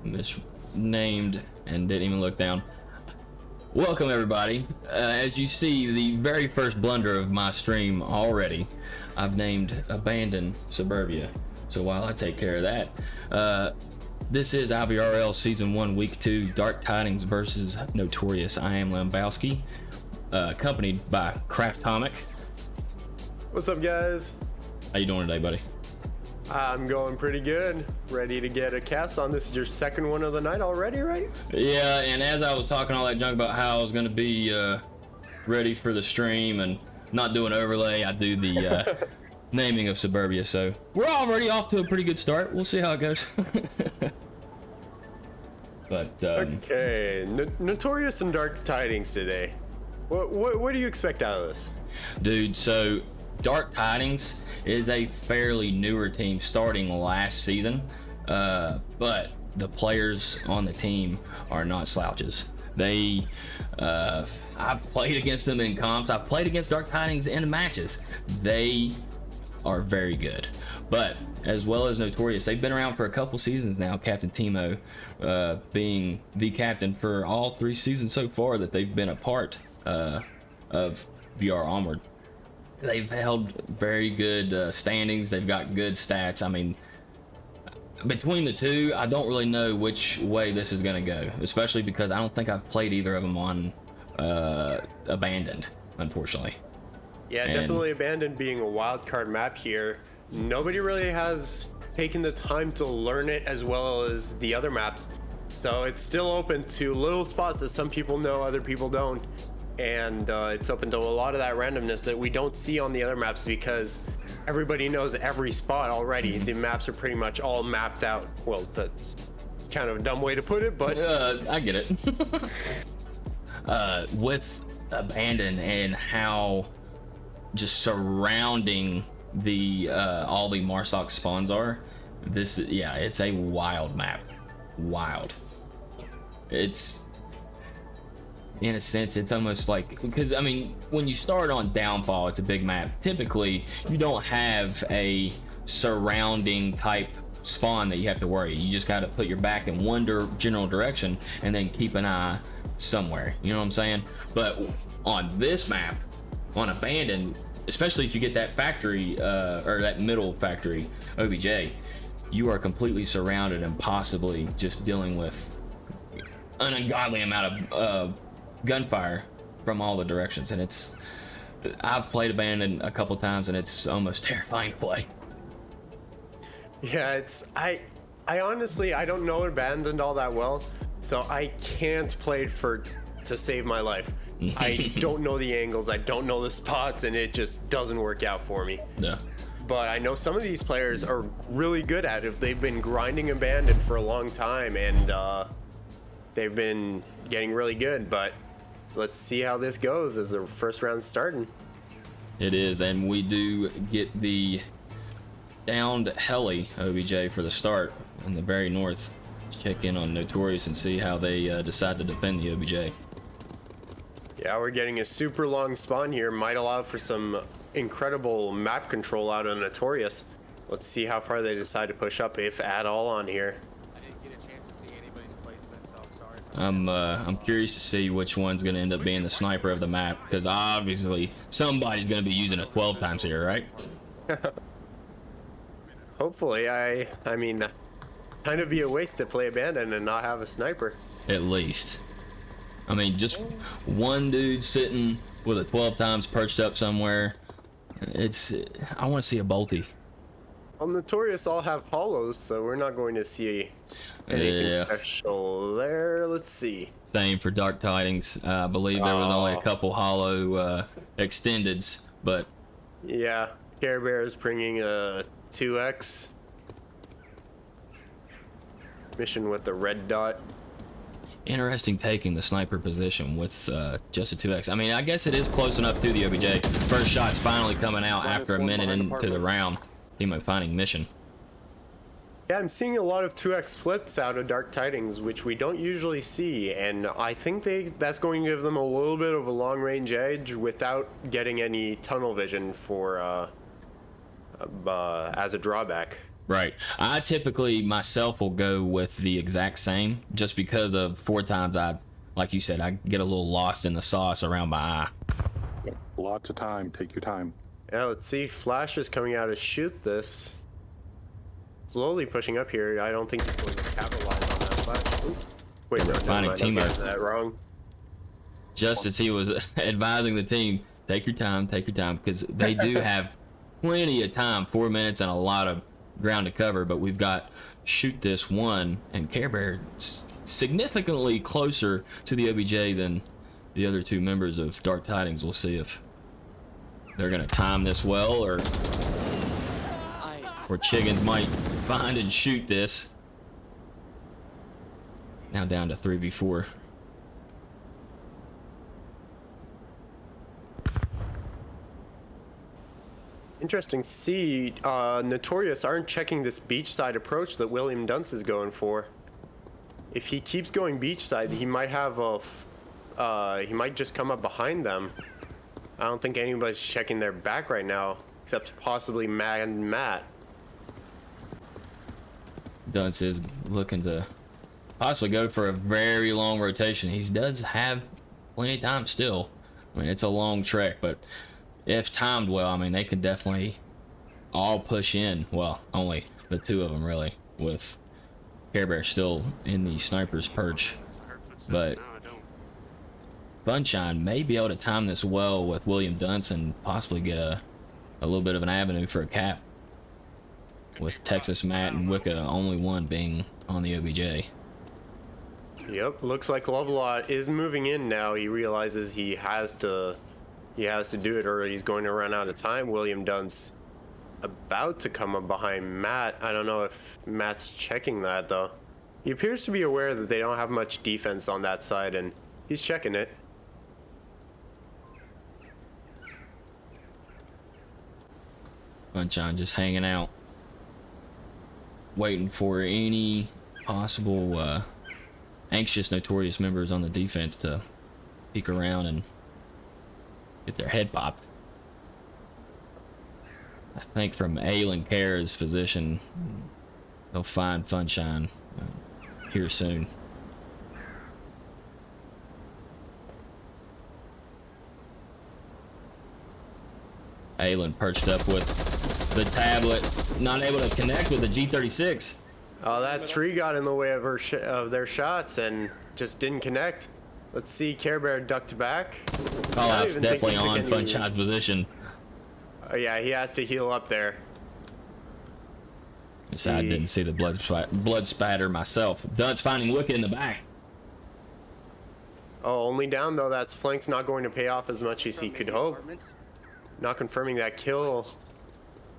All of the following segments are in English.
misnamed and didn't even look down. Welcome everybody. As you see, the very first blunder of my stream already, I've named Abandoned Suburbia. So while I take care of that, this is IVRL Season 1, Week 2, Dark Tidings versus Notorious. I am Lambowski, accompanied by Craftomic. What's up, guys? How you doing today, buddy? I'm going pretty good. Ready to get a cast on. This is your second one of the night already, right? Yeah, and as I was talking all that junk about how I was going to be ready for the stream and not do an overlay, I do the naming of Suburbia. So we're already off to a pretty good start. We'll see how it goes. But okay, Notorious and Dark Tidings today. What do you expect out of this? Dude, so Dark Tidings is a fairly newer team starting last season, but the players on the team are not slouches. I've played against them in comps. I've played against Dark Tidings in matches. They are very good. But as well as Notorious, they've been around for a couple seasons now. Captain Timo being the captain for all 3 seasons so far that they've been a part of VR Onward. They've held very good standings. They've got good stats. I mean, between the two, I don't really know which way this is going to go, especially because I don't think I've played either of them on Abandoned, unfortunately. Yeah, definitely Abandoned being a wild card map here. Nobody really has taken the time to learn it as well as the other maps. So it's still open to little spots that some people know, other people don't. And it's open to a lot of that randomness that we don't see on the other maps because everybody knows every spot already. The maps are pretty much all mapped out. Well, that's kind of a dumb way to put it, but I get it. With Abandon and how just surrounding the all the Marsoc spawns are, it's a wild map. Wild. It's, in a sense, it's almost like, because I mean, when you start on Downfall, it's a big map. Typically, you don't have a surrounding type spawn that you have to worry. You just got to put your back in one general direction and then keep an eye somewhere. You know what I'm saying? But on this map, on Abandoned, especially if you get that factory or that middle factory OBJ, you are completely surrounded and possibly just dealing with an ungodly amount of gunfire from all the directions. And I've played Abandoned a couple times and it's almost terrifying to play. yeah, I honestly, I don't know Abandoned all that well, so I can't play it to save my life. I don't know the angles, I don't know the spots, and it just doesn't work out for me. Yeah. But I know some of these players are really good at it. They've been grinding Abandoned for a long time, and they've been getting really good. But let's see how this goes as the first round's starting. It is, and we do get the downed heli OBJ for the start in the very north. Let's check in on Notorious and see how they decide to defend the OBJ. Yeah, we're getting a super long spawn here. Might allow for some incredible map control out of Notorious. Let's see how far they decide to push up, if at all, on here. I didn't get a chance to see anybody's placement, so I'm sorry. I'm curious to see which one's going to end up being the sniper of the map, because obviously somebody's going to be using it 12 times here, right? Hopefully. I mean, kind of be a waste to play Abandoned and not have a sniper. At least. I mean, just one dude sitting with a 12 times perched up somewhere. I want to see a bolty. Well, Notorious all have hollows, so we're not going to see anything special there. Let's see. Same for Dark Tidings. I believe there was only a couple hollow extendeds, but yeah, Care Bear is bringing a 2x mission with the red dot. interesting taking the sniper position with just a 2x. I mean, I guess it is close enough to the OBJ. First shot's finally coming out after a minute into the round. Team finding mission. Yeah, I'm seeing a lot of 2x flips out of Dark Tidings, which we don't usually see, and I think that's going to give them a little bit of a long-range edge without getting any tunnel vision for as a drawback. Right. I typically myself will go with the exact same, just because of 4 times like you said, I get a little lost in the sauce around my eye. Lots of time. Take your time. Yeah, let's see. Flash is coming out to shoot this. Slowly pushing up here. I don't think he's going to capitalize on that flash. Ooh. Wait, no, Finding never mind. I teammate. got that wrong. Just as he was advising the team, take your time, because they do have plenty of time, 4 minutes and a lot of ground to cover, but we've got shoot this one, and Care Bear significantly closer to the OBJ than the other 2 members of Dark Tidings. We'll see if they're gonna time this well, or Chiggins might find and shoot this. Now down to 3v4. Interesting to see. Notorious aren't checking this beachside approach that William Dunce is going for. If he keeps going beachside, he might have he might just come up behind them. I don't think anybody's checking their back right now, except possibly Matt and Matt. Dunce is looking to possibly go for a very long rotation. He does have plenty of time still. I mean, it's a long trek, but if timed well, I mean, they could definitely all push in. Well, only the 2 of them really, with Care Bear still in the sniper's perch. But Sunshine may be able to time this well with William Dunce and possibly get a little bit of an avenue for a cap, with Texas Matt and Wicca only one being on the OBJ. Yep, looks like Lovelot is moving in now. He realizes he has to do it, or he's going to run out of time. William Dunce about to come up behind Matt. I don't know if Matt's checking that though. He appears to be aware that they don't have much defense on that side, and he's checking it. Sunshine just hanging out, waiting for any possible anxious Notorious members on the defense to peek around and get their head popped. I think from Aylin Care's position, they'll find Sunshine here soon. Aylin perched up with the tablet, not able to connect with the G36. Oh, that tree got in the way of of their shots and just didn't connect. Let's see, Care Bear ducked back. Oh, that's definitely on Sunshine's position. Oh yeah, he has to heal up there. So I didn't see the blood spatter myself. Dunce finding Wicca in the back. Oh, only down though. That's flank's not going to pay off as much as he could hope. Not confirming that kill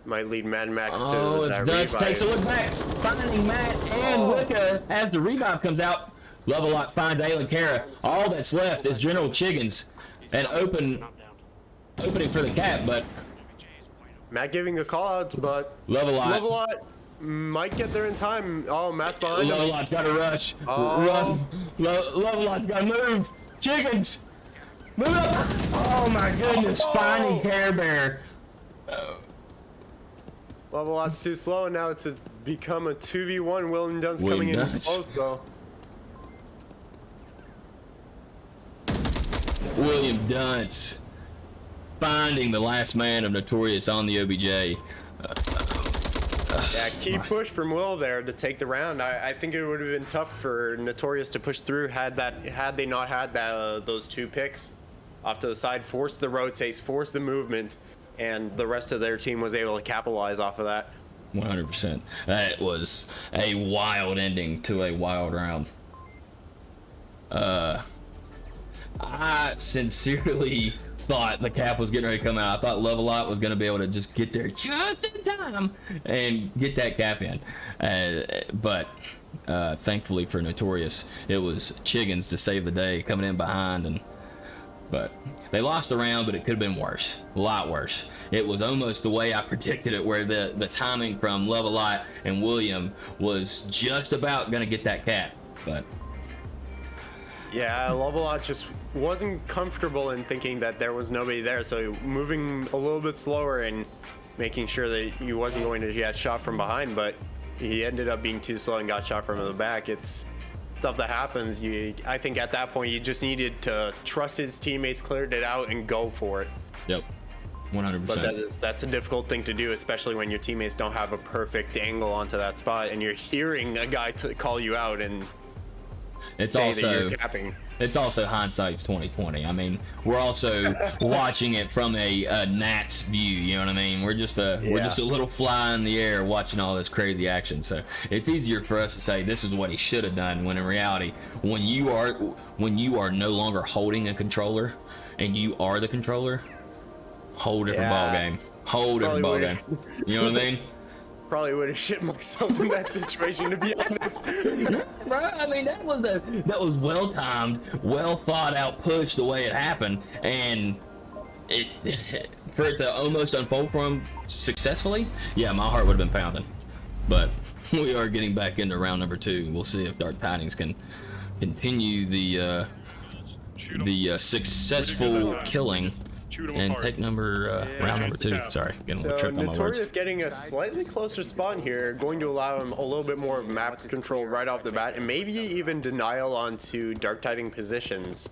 might lead Mad Max to that if Dunce takes a look back, finding Matt and Wicca as the revive comes out. Lovelot finds Aylin Cara. All that's left is General Chiggins, and opening for the cap, but Matt giving a call out, but Lovelot might get there in time. Oh, Matt's behind him. Lovelot's got to rush. Run. Lovelot's got to move. Chiggins, move up. Oh my goodness, finding Care Bear. Lovelot's too slow, and now it's become a 2v1. William Dunce coming in close though. William Dunce finding the last man of Notorious on the OBJ. Yeah, key push from Will there to take the round. I think it would have been tough for Notorious to push through had they not had those 2 picks off to the side, force the rotates, force the movement, and the rest of their team was able to capitalize off of that. 100%. That was a wild ending to a wild round. I sincerely thought the cap was getting ready to come out. I thought Lovelot was going to be able to just get there just in time and get that cap in. But thankfully for Notorious, it was Chiggins to save the day, coming in behind. But they lost the round, but it could have been worse. A lot worse. It was almost the way I predicted it, where the timing from Lovelot and William was just about going to get that cap. But yeah, Lovelot just wasn't comfortable in thinking that there was nobody there, so moving a little bit slower, and making sure that he wasn't going to get shot from behind, but he ended up being too slow and got shot from the back. It's stuff that happens. I think at that point, you just needed to trust his teammates, cleared it out, and go for it. Yep, 100%. But that's a difficult thing to do, especially when your teammates don't have a perfect angle onto that spot, and you're hearing a guy call you out and it's say also that you're capping. It's also hindsight's 2020. I mean, we're also watching it from a Nats view. You know what I mean? We're just a little fly in the air watching all this crazy action. So it's easier for us to say this is what he should have done. When in reality, when you are no longer holding a controller, and you are the controller, whole different ball game. Whole different ball game. You know what I mean? Probably would have shit myself in that situation, to be honest. Bro, I mean, that was well timed, well thought out push the way it happened, and for it to almost unfold for him successfully, yeah, my heart would have been pounding. But we are getting back into round number 2. We'll see if Dark Tidings can continue the successful killing and take round number 2. Sorry, getting a little tripped on my words. Notorious getting a slightly closer spawn here, going to allow him a little bit more map control right off the bat, and maybe even denial onto Dark Tiding positions.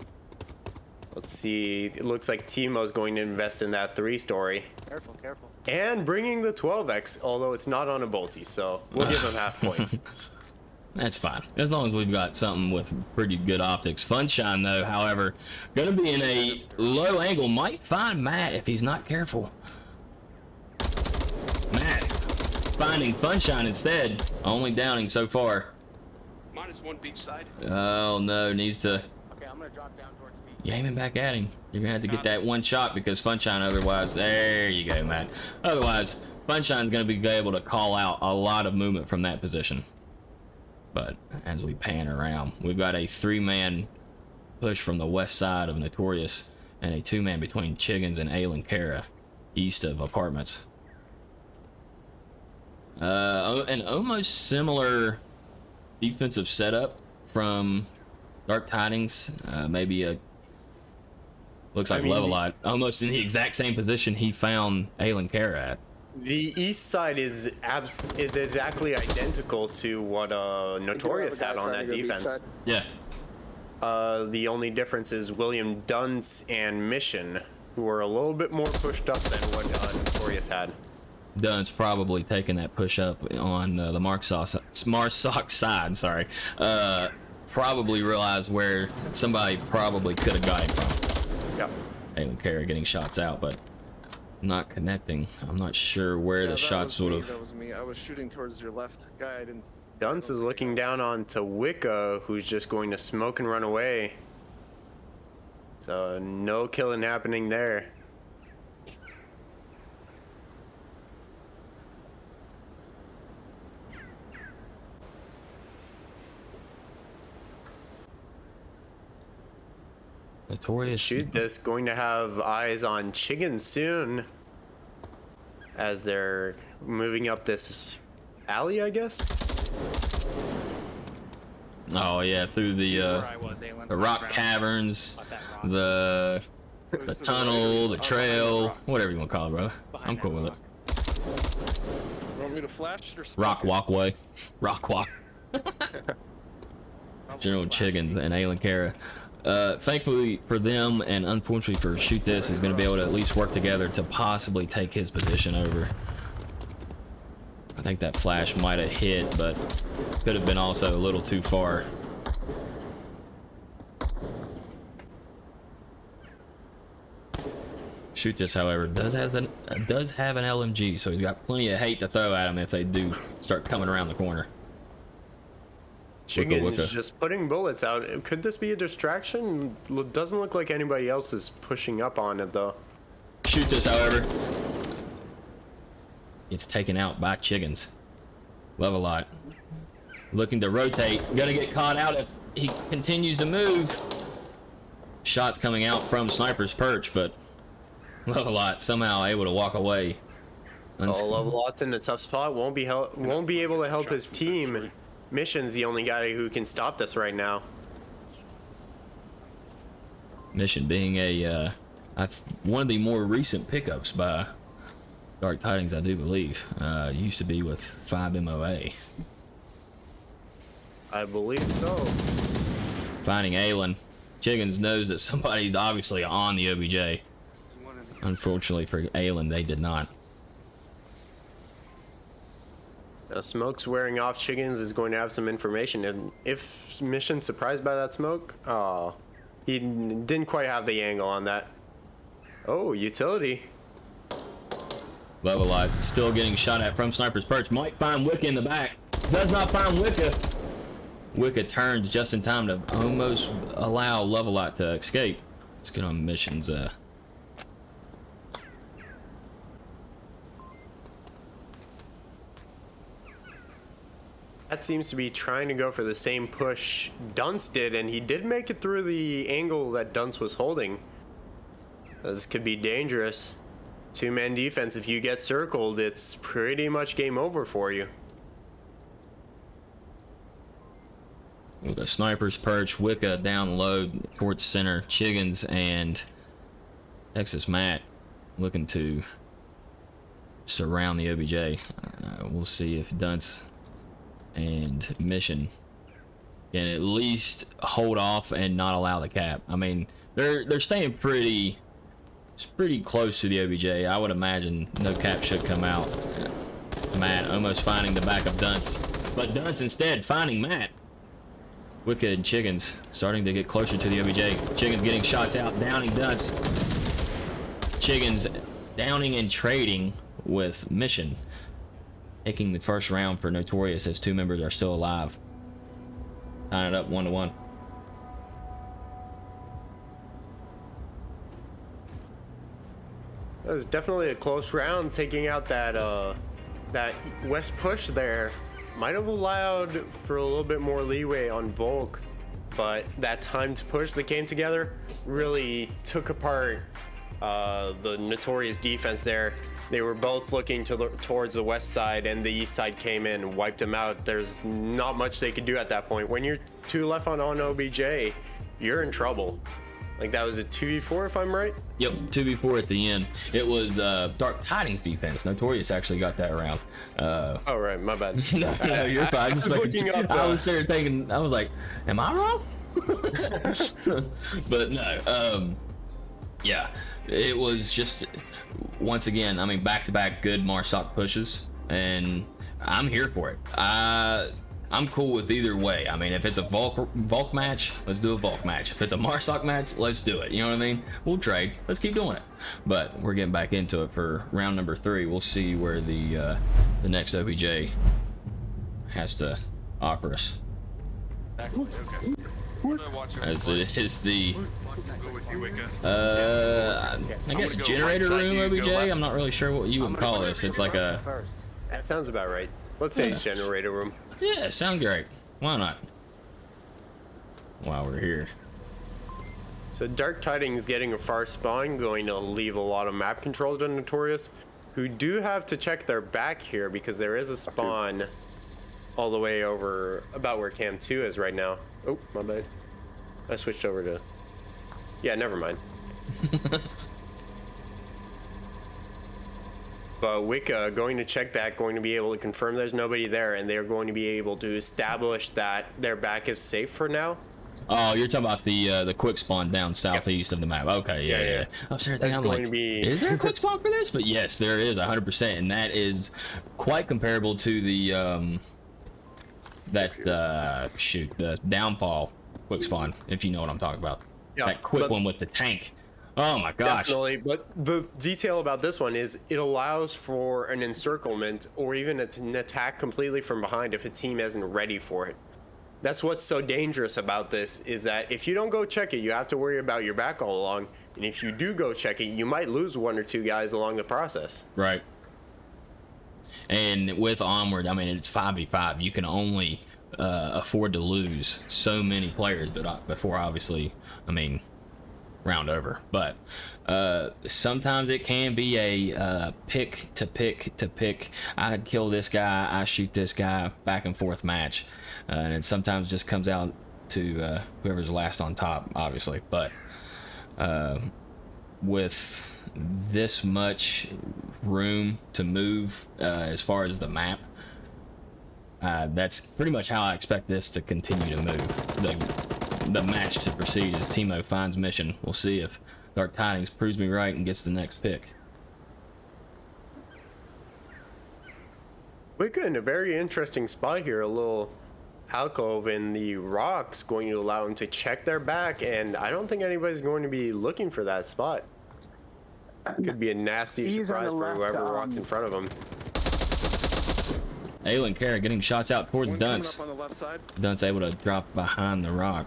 Let's see. It looks like Timo's going to invest in that 3-story. Careful, careful. And bringing the 12x, although it's not on a bolty, so we'll give him half points. That's fine, as long as we've got something with pretty good optics. Funshine, though, however, gonna be in a low angle. Might find Matt if he's not careful. Matt finding Funshine instead, only downing so far. -1 beach side. Oh no, needs to. Okay, I'm gonna drop down towards beach. You aiming back at him. You're gonna have to get that one shot because Funshine, otherwise, there you go, Matt. Otherwise, Funshine's gonna be able to call out a lot of movement from that position. But as we pan around, we've got a 3-man push from the west side of Notorious and a 2-man between Chiggins and Alan Cara, east of apartments. An almost similar defensive setup from Dark Tidings. Maybe looks like Levelite, almost in the exact same position he found Alan Cara at. The east side is exactly identical to what Notorious had on that defense. Yeah. The only difference is William Dunce and Mission, who are a little bit more pushed up than what Notorious had. Dunce probably taking that push up on the Marsock side. Sorry. Probably realized where somebody probably could have got him from. Yep. Alan Cara getting shots out, but not connecting. I'm not sure where the shots would have. That was me. I was shooting towards your left guy. I didn't. Dunce is looking down onto Wicca, who's just going to smoke and run away. So no killing happening there. Notorious. Shoot this, going to have eyes on Chiggin soon as they're moving up this alley, I guess. Oh yeah, through the rock caverns, the tunnel, the trail, whatever you want to call it, brother. I'm cool with it. Want me to flash or Rock walkway, rock walk. General Chiggins and Alan Cara. Thankfully for them, and unfortunately for Shoot This, is going to be able to at least work together to possibly take his position over. I think that flash might have hit, but could have been also a little too far. Shoot This, however, does have an LMG, so he's got plenty of hate to throw at him if they do start coming around the corner. Chiggin's just putting bullets out. Could this be a distraction? Doesn't look like anybody else is pushing up on it, though. Shoot This, however, it's taken out by Chiggins. Levelite looking to rotate, gonna get caught out if he continues to move. Shots coming out from Sniper's perch, but Levelite somehow able to walk away. Levelite's in a tough spot. Won't be able to help his team. Mission's the only guy who can stop this right now. Mission being one of the more recent pickups by Dark Tidings, I do believe. Used to be with 5MOA. I believe so. Finding Aylin. Chickens knows that somebody's obviously on the OBJ. Unfortunately for Aylin, they did not. Now, Smoke's wearing off. Chickens is going to have some information. And if Mission's surprised by that smoke, oh, he didn't quite have the angle on that. Oh, utility. Level Light still getting shot at from Sniper's Perch. Might find Wicca in the back. Does not find Wicca. Wicca turns just in time to almost allow Level Light to escape. Let's get on Mission's. That seems to be trying to go for the same push Dunce did, and he did make it through the angle that Dunce was holding. This could be dangerous. Two-man defense, if you get circled, it's pretty much game over for you. With a Sniper's Perch, Wicca down low towards center, Chiggins and Texas Matt looking to surround the OBJ. We'll see if Dunce and Mission can at least hold off and not allow the cap. I mean, they're staying pretty close to the OBJ. I would imagine no cap should come out. Matt almost finding the back of Dunce, but Dunce instead finding Matt. Wicca and Chiggins starting to get closer to the OBJ. Chiggins getting shots out, downing Dunce. Chiggins downing and trading with Mission, taking the first round for Notorious as two members are still alive. Tying it up 1-1. That was definitely a close round. Taking out that that west push there might have allowed for a little bit more leeway on Volk, but that timed push that came together really took apart the Notorious defense there. They were both looking towards the west side, and the east side came in and wiped them out. There's not much they could do at that point. When you're two left on OBJ, you're in trouble. Like, that was a 2v4 if I'm right? Yep, 2v4 at the end. It was Dark Tidings defense. Notorious actually got that round. Oh, right, my bad. No, you're fine. I was there thinking, I was like, am I wrong? But no, yeah, it was just, once again, I mean, back-to-back good Marsoc pushes, and I'm here for it. I'm cool with either way. I mean, if it's a Volk match, let's do a Volk match. If it's a Marsoc match, let's do it. You know what I mean? We'll trade. Let's keep doing it. But we're getting back into it for round number 3. We'll see where the next OBJ has to offer us. Exactly, okay. I'm gonna watch your As play. it is the, Go with you, Wicca. I guess gonna go generator right side, room you go OBJ. left. I'm not really sure what you would call this. It's like a, That sounds about right. Let's say it's generator room. yeah, sound great. Why not? While we're here. So Dark Tidings getting a far spawn, going to leave a lot of map control to Notorious, who do have to check their back here because there is a spawn all the way over about where Cam 2 is right now. Oh, my bad. I switched over to... Yeah, never mind. But Wicca going to check that, going to be able to confirm there's nobody there, and they're going to be able to establish that their back is safe for now. Oh, you're talking about the quick spawn down southeast of the map. Okay, yeah. I'm sorry, That's I'm going like, to be- is there a quick spawn for this? But yes, there is 100%, and that is quite comparable to the the downfall quick spawn, if you know what I'm talking about. Yeah, that quick but- one with the tank. Oh my gosh. Definitely, but the detail about this one is it allows for an encirclement or even an attack completely from behind if a team isn't ready for it. That's what's so dangerous about this, is that if you don't go check it, you have to worry about your back all along. And if you do go check it, you might lose 1 or 2 guys along the process. Right. And with Onward, I mean, it's 5v5. You can only afford to lose so many players, but before, obviously, I mean, round over. But sometimes it can be a pick to pick. I kill this guy, I shoot this guy, back and forth match. And it sometimes just comes out to whoever's last on top, obviously. But with this much room to move as far as the map, that's pretty much how I expect this to continue to move. The match to proceed as Timo finds mission. We'll see if Dark Tidings proves me right and gets the next pick. We're in a very interesting spot here. A little alcove in the rocks going to allow them to check their back, and I don't think anybody's going to be looking for that spot. Could be a nasty He's on surprise the for left, whoever walks in front of them. Aylin Kara getting shots out towards One coming Dunce. up on the left side. Dunce able to drop behind the rock.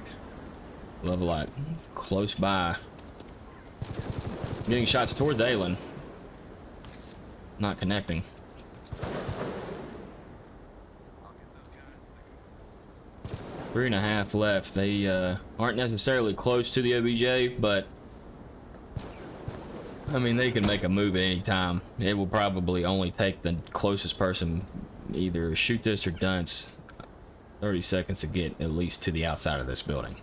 Levelite close by. Getting shots towards Aylin. Not connecting. Three and a half left. They aren't necessarily close to the OBJ, but I mean, they can make a move at any time. It will probably only take the closest person, either shoot this or Dunce, 30 seconds to get at least to the outside of this building.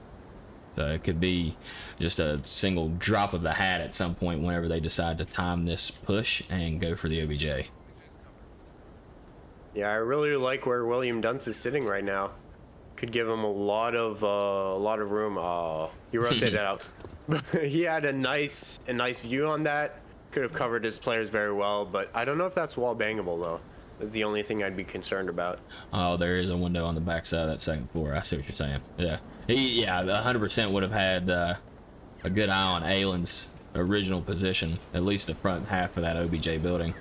So it could be just a single drop of the hat at some point whenever they decide to time this push and go for the OBJ. Yeah, I really like where William Dunce is sitting right now. Could give him a lot of room. He rotated out. He had a nice view on that. Could have covered his players very well, but I don't know if that's wall bangable though. That's the only thing I'd be concerned about. Oh, there is a window on the backside of that second floor. I see what you're saying. Yeah, he 100% would have had a good eye on Aylin's original position, at least the front half of that OBJ building.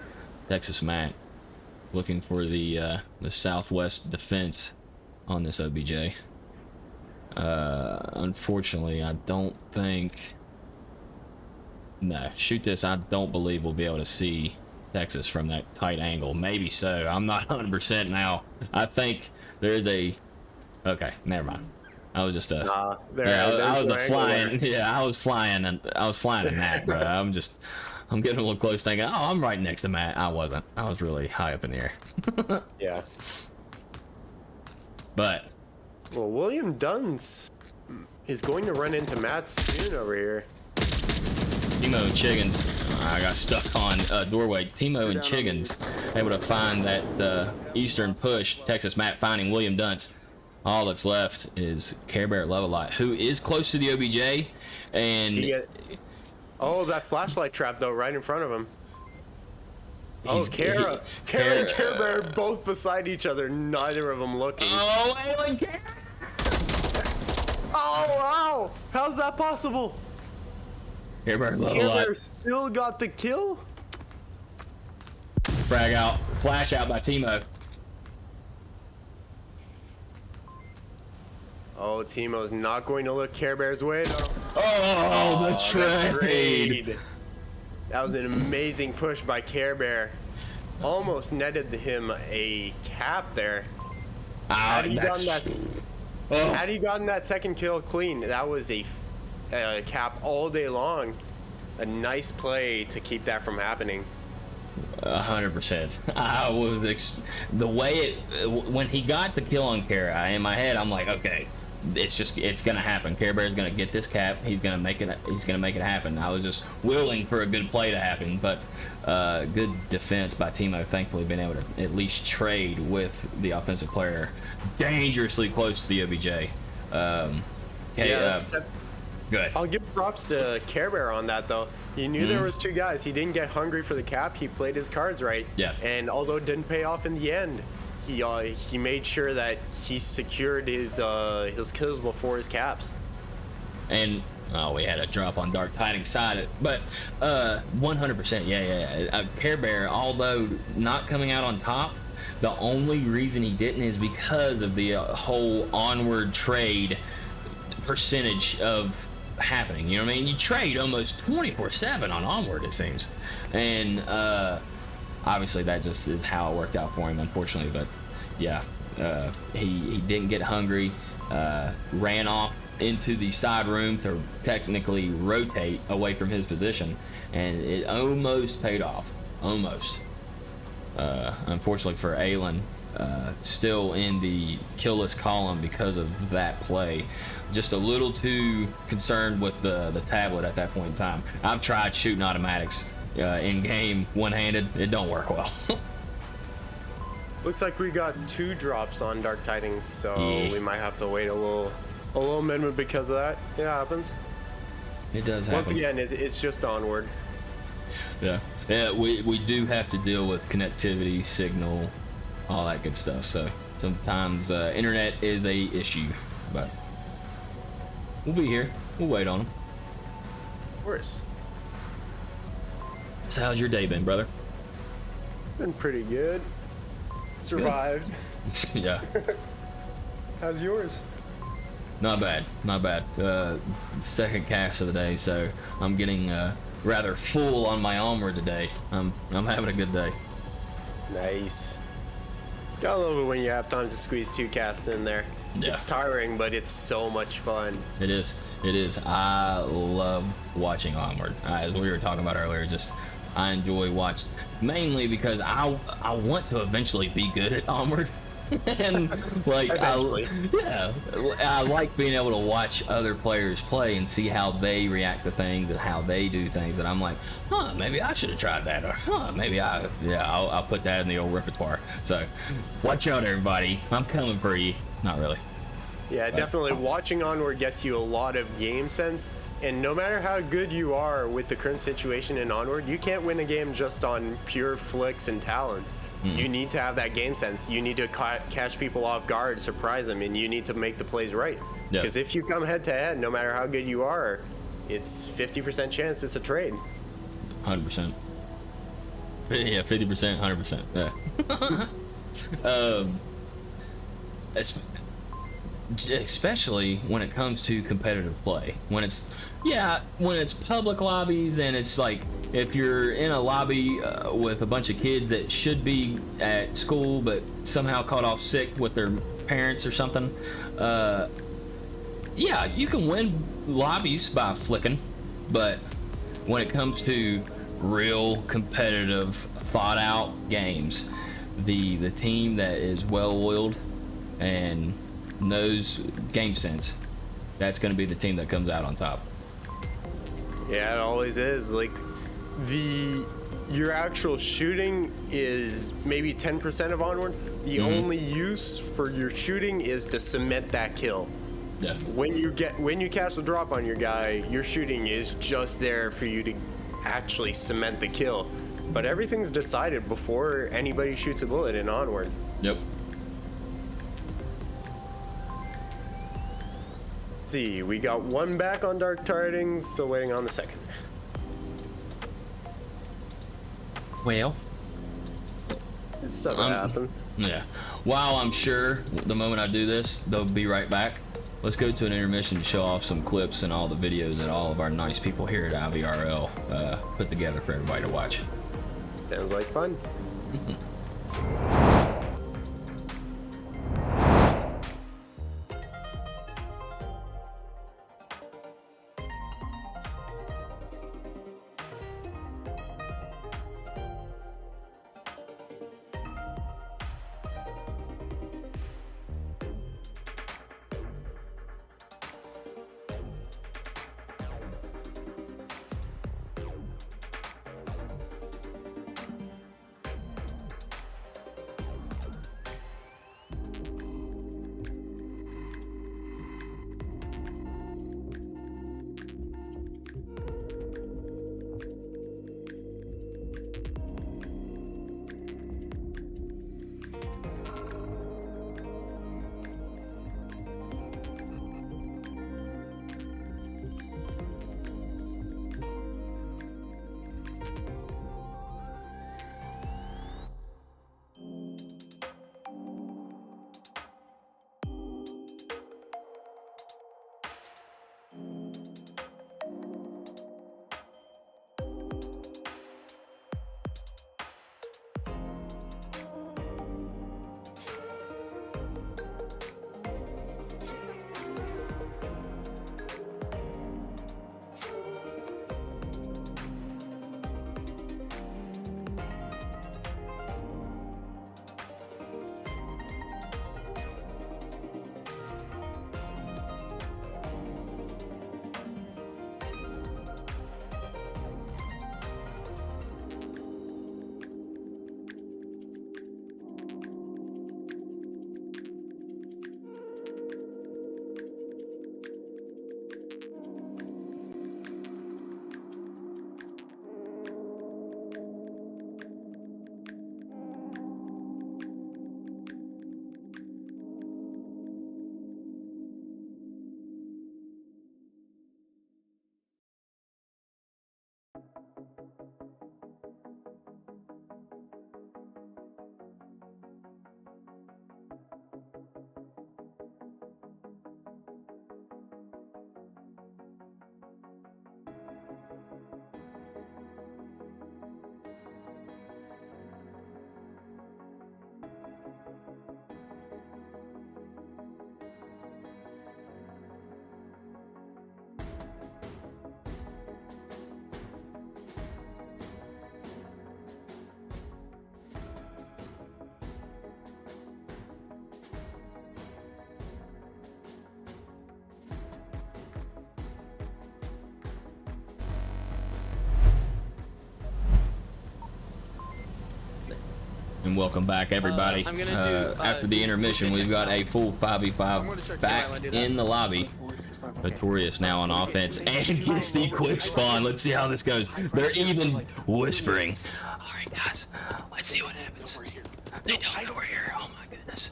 Texas Matt looking for the southwest defense on this OBJ. Unfortunately, I don't think. No, shoot this. I don't believe we'll be able to see Texas from that tight angle. Maybe so. I'm not 100% now. I think there is a. Okay, never mind. I was just a. I was a flying. There. Yeah, I was flying, and I was flying in that, bro. I'm getting a little close, thinking, oh, I'm right next to Matt. I wasn't. I was really high up in the air. Yeah. But. Well, William Dunce is going to run into Matt's screen over here. Timo and Chiggins. I got stuck on doorway. Timo and Chiggins able to find that eastern push. Texas Matt finding William Dunce. All that's left is Care Bear Levelite, who is close to the OBJ. And oh, that flashlight trap though, right in front of him. Oh, Kara and Care Bear both beside each other, neither of them looking. Oh, Aylin Kara! Oh, wow! How's that possible? Care Bear Levelite still got the kill? Frag out, flash out by Timo. Oh, Timo's not going to look Care Bear's way though. Oh, the trade. That was an amazing push by Care Bear. Almost netted him a cap there. Had he gotten that second kill clean, that was a cap all day long. A nice play to keep that from happening. 100%. I was the way when he got the kill on Kara, in my head I'm like, okay, it's gonna happen. Care Bear's gonna get this cap. He's gonna make it happen. I was just willing for a good play to happen, but good defense by Timo. Thankfully, been able to at least trade with the offensive player, dangerously close to the OBJ. Good. I'll give props to Care Bear on that though. He knew there was two guys. He didn't get hungry for the cap. He played his cards right. Yeah. And although it didn't pay off in the end, he made sure that he secured his kills before his caps. And we had a drop on Dark Tidings side, but 100%, yeah. Care Bear, although not coming out on top, the only reason he didn't is because of the whole onward trade percentage of happening. You know what I mean? You trade almost 24/7 on onward, it seems, and obviously that just is how it worked out for him, unfortunately. But yeah, he didn't get hungry, ran off into the side room to technically rotate away from his position, and it almost paid off. Almost. Unfortunately for Aylin, still in the kill list column because of that play. Just a little too concerned with the tablet at that point in time. I've tried shooting automatics in game one-handed. It don't work well. Looks like we got 2 drops on Dark Tidings, so Yeah. we might have to wait a little minute because of that. It happens. It does happen. Once again, it's just Onward. Yeah, we do have to deal with connectivity, signal, all that good stuff. So sometimes internet is a issue, but we'll be here. We'll wait on them. Of course. So how's your day been, brother? Been pretty good. Survived. Yeah, How's yours? not bad, not bad. Second cast of the day, so I'm getting rather full on my armor today. I'm having a good day. Nice. Gotta love it when you have time to squeeze 2 casts in there. Yeah. It's tiring, but it's so much fun. It is. It is. I love watching Onward. As we were talking about earlier, just I enjoy watching mainly because I want to eventually be good at Onward. And like Eventually. I like being able to watch other players play and see how they react to things and how they do things, and I'm like, maybe I should have tried that, or maybe I'll put that in the old repertoire. So watch out, everybody, I'm coming for you. Not really. Yeah, definitely. Watching Onward gets you a lot of game sense, and no matter how good you are with the current situation in Onward, you can't win a game just on pure flicks and talent. You need to have that game sense. You need to catch people off guard, surprise them, and you need to make the plays right. Yeah. Because if you come head to head, no matter how good you are, it's 50% chance it's a trade. 100%. Yeah, 50%, 100%. Yeah. Especially when it comes to competitive play. When it's public lobbies, and it's like if you're in a lobby with a bunch of kids that should be at school but somehow caught off sick with their parents or something. Yeah, you can win lobbies by flicking, but when it comes to real competitive, thought out games, the team that is well oiled and knows game sense, that's going to be the team that comes out on top. Yeah, it always is. Like, your actual shooting is maybe 10% of Onward. The only use for your shooting is to cement that kill. Yeah. When you cast a drop on your guy, your shooting is just there for you to actually cement the kill. But everything's decided before anybody shoots a bullet in Onward. Yep. Let's see, we got 1 back on Dark Tidings, still waiting on the second. Well, This stuff happens. yeah. While I'm sure the moment I do this, they'll be right back. Let's go to an intermission to show off some clips and all the videos that all of our nice people here at IVRL put together for everybody to watch. Sounds like fun. And welcome back, everybody. I'm gonna do, After the intermission, we've got a full 5v5 back in the lobby. Notorious now on offense and gets the quick spawn. Let's see how this goes. They're even whispering. All right, guys, let's see what happens. They don't know we're here. Oh my goodness.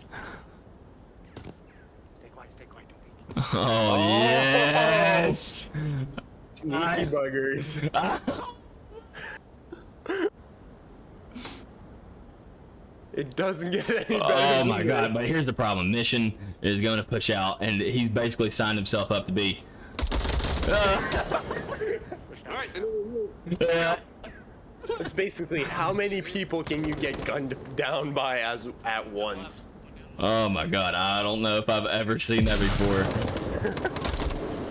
Stay quiet, don't peek. Oh yes. Sneaky buggers. It doesn't get any better. Oh my god, but here's the problem. Mission is going to push out, and he's basically signed himself up to be. Alright. Yeah. It's basically how many people can you get gunned down by at once? Oh my god, I don't know if I've ever seen that before.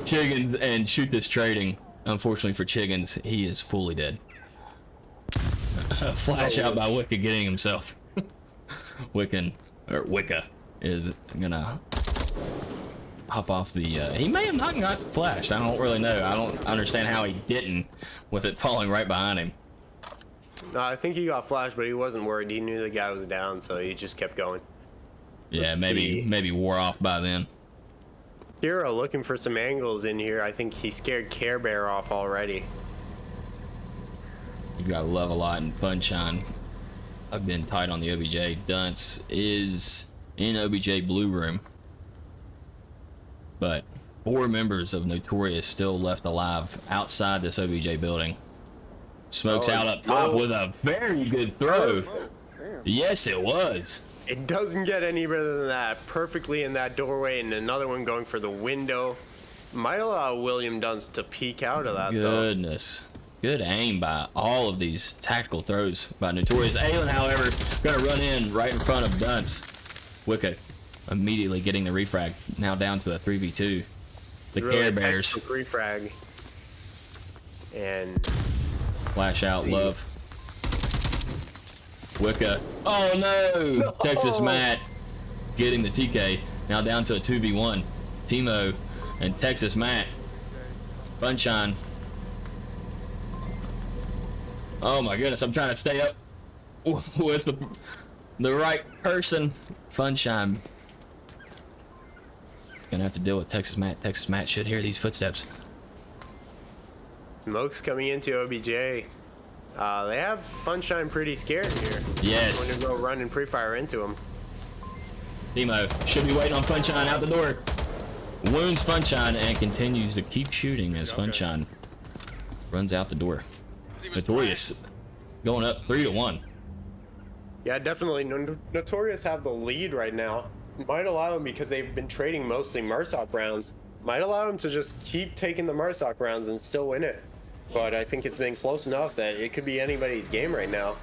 Chiggins and Shoot This Trading. Unfortunately for Chiggins, he is fully dead. Flash out by Wicca getting himself. Wicca is gonna hop off the, he may have not got flashed. I don't really know. I don't understand how he didn't with it falling right behind him. No, I think he got flashed, but he wasn't worried. He knew the guy was down, so he just kept going. Yeah, Let's maybe see. maybe wore off by then. Hero looking for some angles in here. I think he scared Care Bear off already. You gotta love a lot in Funshine. I've been tight on the OBJ. Dunce is in OBJ Blue Room. But 4 members of Notorious still left alive outside this OBJ building. Smokes Oh, out it's up top low. with a very good throw. Yes, it was. It doesn't get any better than that. Perfectly in that doorway, and another one going for the window. Might allow William Dunce to peek out of that, though. Goodness. Good aim by all of these tactical throws by Notorious. Alan, however, gonna run in right in front of Dunce. Wicca immediately getting the refrag. Now down to a 3v2. The Really Care Bears Texas refrag. And flash out see. love. Wicca. Oh no! Texas Matt getting the TK. Now down to a 2v1. Timo and Texas Matt. Funshine. Oh my goodness, I'm trying to stay up with the right person. Funshine. Gonna have to deal with Texas Matt. Texas Matt should hear these footsteps. Smoke's coming into OBJ. They have Funshine pretty scared here. Yes. I'm gonna go run and pre-fire into him. Timo should be waiting on Funshine out the door. Wounds Funshine and continues to keep shooting as Funshine runs out the door. Notorious going up 3-1. Yeah, definitely. Notorious have the lead right now. Might allow them, because they've been trading mostly Marsoc rounds, might allow them to just keep taking the Marsoc rounds and still win it. But I think it's been close enough that it could be anybody's game right now.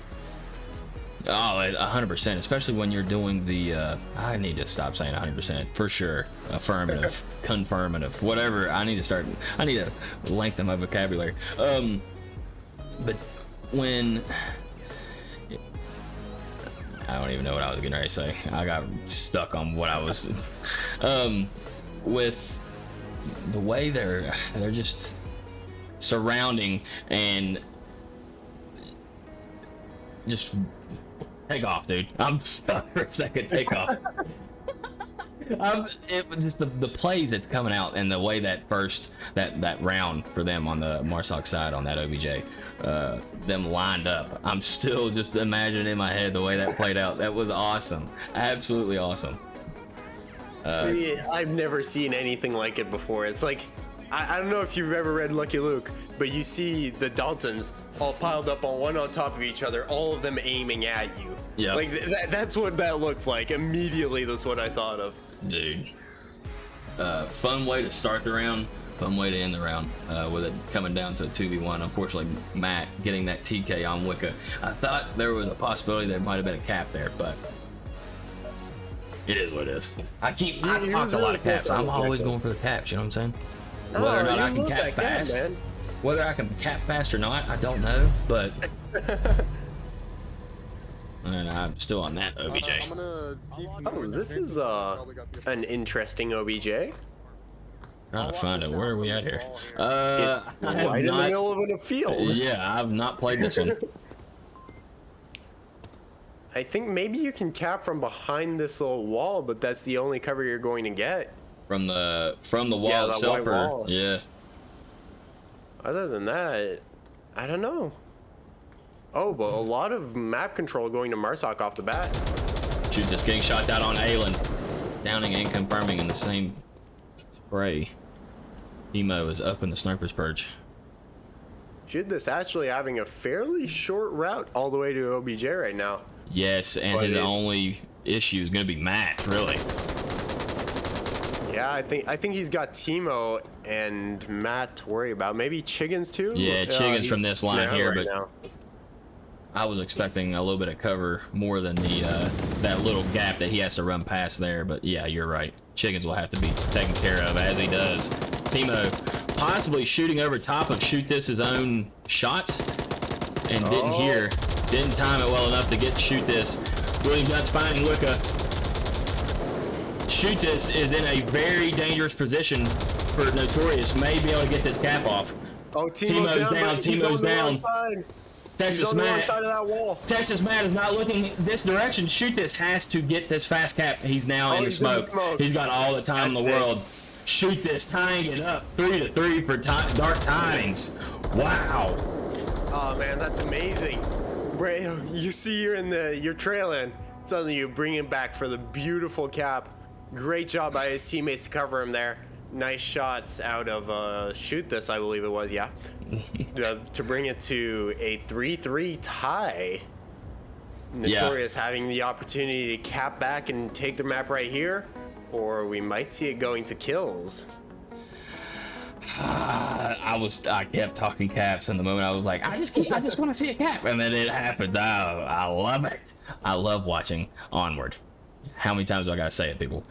Oh, 100%, especially when you're doing the, I need to stop saying 100%, for sure, affirmative, confirmative, whatever, I need to lengthen my vocabulary. But when, I don't even know what I was getting ready to say. I got stuck on what I was, with the way they're just surrounding and just take off, dude. I'm stuck for a second. Take off. It was just the plays that's coming out and the way that that round for them on the Marsoc side on that OBJ, them lined up. I'm still just imagining in my head the way that played out. That was awesome. Absolutely awesome. I've never seen anything like it before. It's like, I don't know if you've ever read Lucky Luke, but you see the Daltons all piled up on one on top of each other, all of them aiming at you. Yeah. Like that's what that looked like. Immediately, that's what I thought of. Dude. Fun way to start the round, fun way to end the round, with it coming down to a 2v1. Unfortunately, Matt getting that TK on Wicca. I thought there was a possibility there might have been a cap there, but it is what it is. I talk a lot of caps. I'm always going for the caps, you know what I'm saying? Whether or not I can cap fast, whether I can cap fast or not, I don't know, but and I'm still on that OBJ. I'm gonna Oh, this is an interesting OBJ. Trying to find it. Where are we at here? It's I have right in the not, middle of a field. yeah, I've not played this one. I think maybe you can cap from behind this little wall, but that's the only cover you're going to get. From the wall Yeah, that itself, white or wall. yeah. Other than that, I don't know. Oh, but a lot of map control going to Marsoc off the bat. Shoot this, getting shots out on Aylin. Downing and confirming in the same spray. Emo is up in the sniper's perch. Should this actually having a fairly short route all the way to OBJ right now. Yes, and But his it's- only issue is going to be Matt, really. Yeah, I think he's got Timo and Matt to worry about. Maybe Chiggins too. Yeah, Chiggins from he's this line down here, right but now. I was expecting a little bit of cover more than the that little gap that he has to run past there. But yeah, you're right. Chiggins will have to be taken care of as he does. Timo possibly shooting over top of Shoot This's own shots and didn't time it well enough to get Shoot This. William Guts finding Wicca. Shoot This is in a very dangerous position for Notorious. May be able to get this cap off. Oh, Timo's down, but he's Timo's on the down. wrong side. Texas He's on the wrong Matt. side of that wall. Texas Matt is not looking this direction. Shoot This has to get this fast cap. He's now in the he's in the smoke. smoke. He's got all the time in the That's it. world. Shoot This, tying it up 3-3 for Dark Tidings. Wow. Oh man, that's amazing. Bray, you see you're trailing. Suddenly you bring him back for the beautiful cap. Great job by his teammates to cover him there. Nice shots out of Shoot This, I believe it was, yeah. To bring it to a 3-3 tie. Notorious having the opportunity to cap back and take the map right here, or we might see it going to kills. I kept talking caps, and the moment I was like, I just want to see a cap, and then it happens. I love it. I love watching Onward. How many times do I gotta say it, people?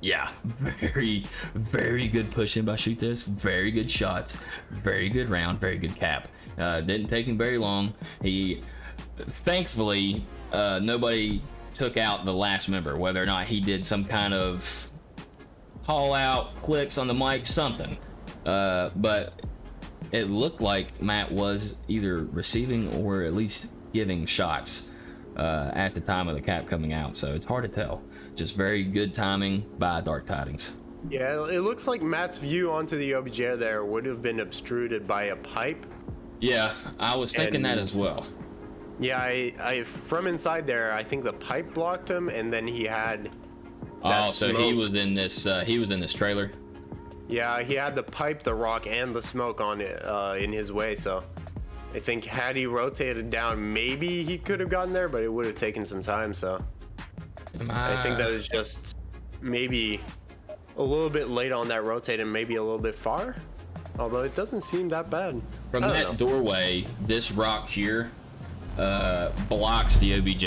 Yeah, very, very good pushing by Shoot This. Very good shots. Very good round. Very good cap. Didn't take him very long. He, thankfully, nobody took out the last member. Whether or not he did some kind of call out, clicks on the mic, something. But it looked like Matt was either receiving or at least giving shots at the time of the cap coming out. So it's hard to tell. Just very good timing by Dark Tidings. Yeah, it looks like Matt's view onto the OBJ there would have been obstructed by a pipe. Yeah, I was thinking that as well. Yeah, I from inside there, I think the pipe blocked him, and then he had. that Oh, so smoke. he was in this. He was in this trailer. Yeah, he had the pipe, the rock, and the smoke on it in his way. So, I think had he rotated down, maybe he could have gotten there, but it would have taken some time. So, I think that was just maybe a little bit late on that rotate and maybe a little bit far. Although it doesn't seem that bad. From I don't that know. doorway, this rock here blocks the OBJ.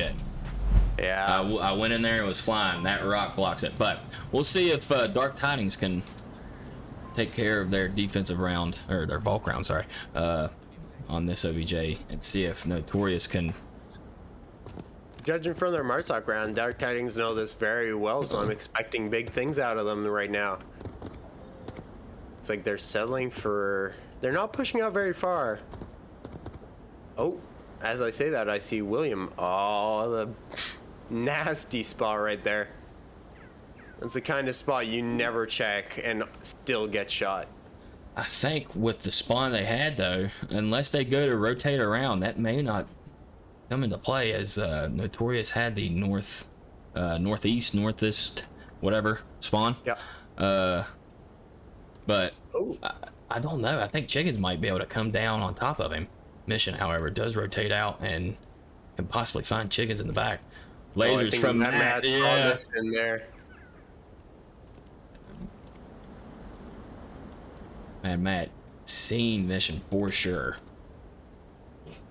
Yeah. I went in there, it was flying. That rock blocks it. But we'll see if Dark Tidings can take care of their defensive round, or their bulk round, sorry, on this OBJ, and see if Notorious can. Judging from their Marsoc round, Dark Tidings know this very well, so I'm expecting big things out of them right now. It's like they're settling for... They're not pushing out very far. Oh, as I say that, I see William. Oh, the nasty spot right there. That's the kind of spot you never check and still get shot. I think with the spawn they had, though, unless they go to rotate around, that may not come into play, as Notorious had the northeast, whatever spawn. Yeah. But Oh. I don't know. I think Chickens might be able to come down on top of him. Mission, however, does rotate out and can possibly find Chickens in the back. I Lasers think from Matt Matt. saw Yeah. this in there. Man, Matt, seen Mission for sure. There's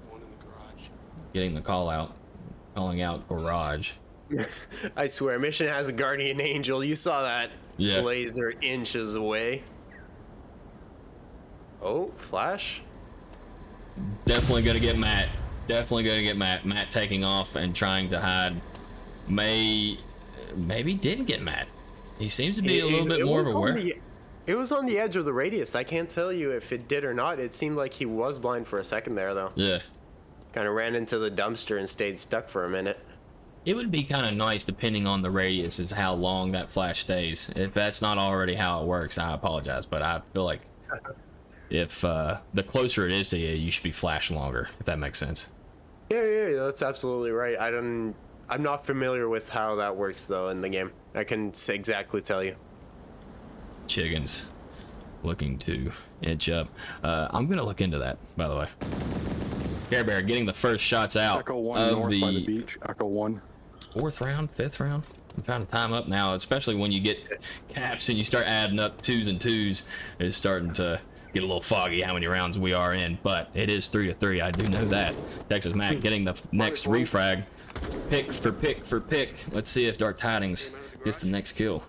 one in the garage. Getting the calling out garage. I swear, Mission has a guardian angel. You saw that Yeah. laser inches away. Oh, flash. Definitely gonna get Matt. Definitely gonna get Matt. Matt taking off and trying to hide. Maybe didn't get Matt. He seems to be a little bit more of aware. It was on the edge of the radius. I can't tell you if it did or not. It seemed like he was blind for a second there, though. Yeah. Kind of ran into the dumpster and stayed stuck for a minute. It would be kind of nice, depending on the radius, is how long that flash stays. If that's not already how it works, I apologize, but I feel like if the closer it is to you, you should be flashed longer, if that makes sense. Yeah, that's absolutely right. I'm not familiar with how that works though in the game. I can exactly tell you. Chiggins looking to inch up. I'm gonna look into that, by the way. Care Bear getting the first shots out Echo 1 of north the by the beach. Echo 1. 4th round, 5th round. I'm trying to time up now, especially when you get caps and you start adding up 2s and 2s. It's starting to get a little foggy how many rounds we are in, but it is 3-3. I do know that. Texas Mac getting the next refrag. Pick for pick for pick. Let's see if Dark Tidings gets the next kill.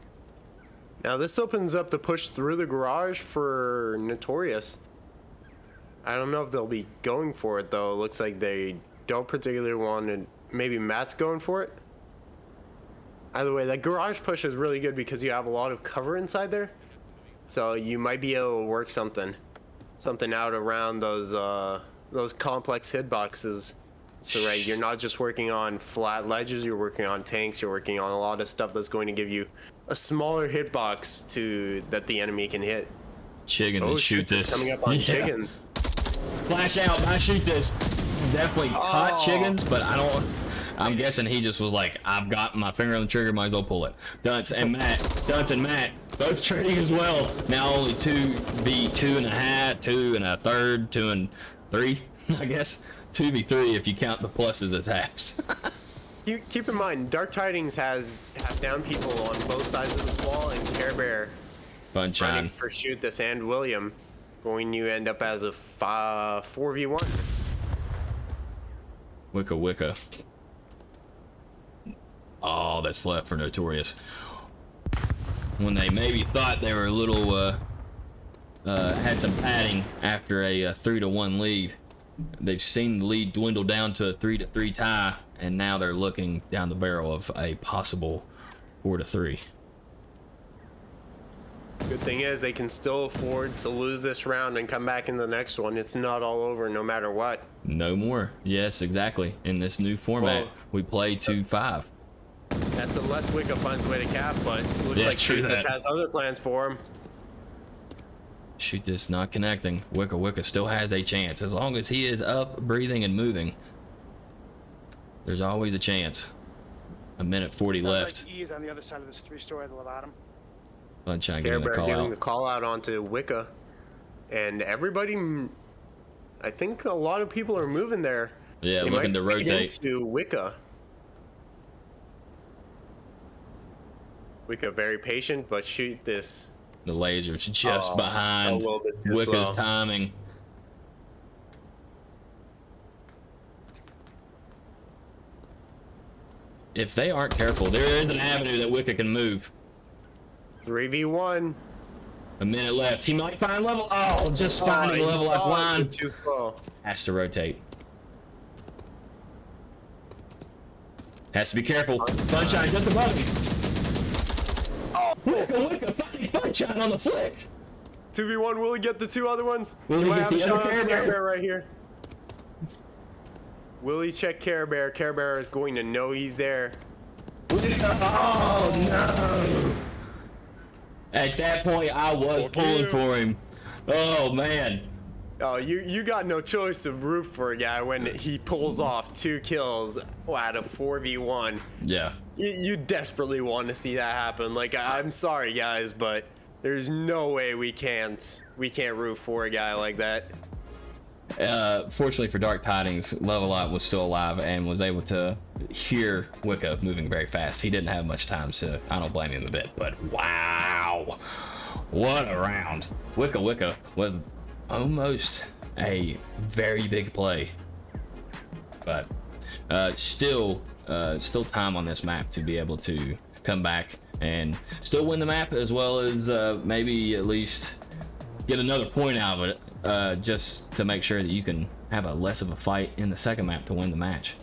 Now this opens up the push through the garage for Notorious. I don't know if they'll be going for it though. It looks like they don't particularly want it. Maybe Matt's going for it. Either way, that garage push is really good because you have a lot of cover inside there. So you might be able to work something out around those complex hitboxes. So right, you're not just working on flat ledges, you're working on tanks, you're working on a lot of stuff that's going to give you a smaller hitbox that the enemy can hit. Chiggins and shoot this. Coming up on Chiggins. Flash out, I shoot this. Definitely caught Chiggins, but I'm guessing he just was like, I've got my finger on the trigger, might as well pull it. Dunce and Matt, both trading as well. Now only 2v2 and a half, 2 and a third, 2 and 3, I guess. 2v3 if you count the pluses as halves. Keep in mind, Dark Tidings has down people on both sides of this wall, and Care Bear running for shoot this, and William going to end up as a 4v1. Wicca. Oh, that's left for Notorious. When they maybe thought they were a little, had some padding after a 3-1 lead, they've seen the lead dwindle down to a 3-3 tie, and now they're looking down the barrel of a possible 4-3. Good thing is they can still afford to lose this round and come back in the next one. It's not all over no matter what. No more. Yes, exactly. In this new format, we play 2-5. That's unless Wicca finds a way to cap, but it looks like Shoot This has other plans for him. Shoot This not connecting. Wicca still has a chance. As long as he is up, breathing, and moving, there's always a chance. A minute 40 left. Like E is on the other side of this 3-story at the bottom. Sunshine getting the call giving out. the call out onto Wicca, and everybody, I think a lot of people are moving there. Yeah, they looking to rotate to Wicca. Wicca very patient, but Shoot This. The laser's just behind Wicca's timing. If they aren't careful, there is an avenue that Wicca can move. 3v1. A minute left. He might find level. Oh, just finding level. That's line. Too slow. Has to rotate. Has to be careful. Sunshine just above him. Oh, Wicca, fucking Sunshine on the flick. 2v1. Will he get the two other ones? Will he might get have a the shot other on Care Care Bear? Bear right here. Will he check Care Bear? Care Bear is going to know he's there. Oh no! At that point, I was pulling for him. Oh man! Oh, you got no choice of root for a guy when he pulls off 2 kills out of 4v1. Yeah. You desperately want to see that happen. Like, I'm sorry guys, but there's no way we can't root for a guy like that. Fortunately for Dark Tidings, Levelot was still alive and was able to hear Wicca moving very fast. He didn't have much time, so I don't blame him a bit. But wow, what a round! Wicca with almost a very big play, but still time on this map to be able to come back and still win the map, as well as maybe at least get another point out of it, just to make sure that you can have a less of a fight in the second map to win the match.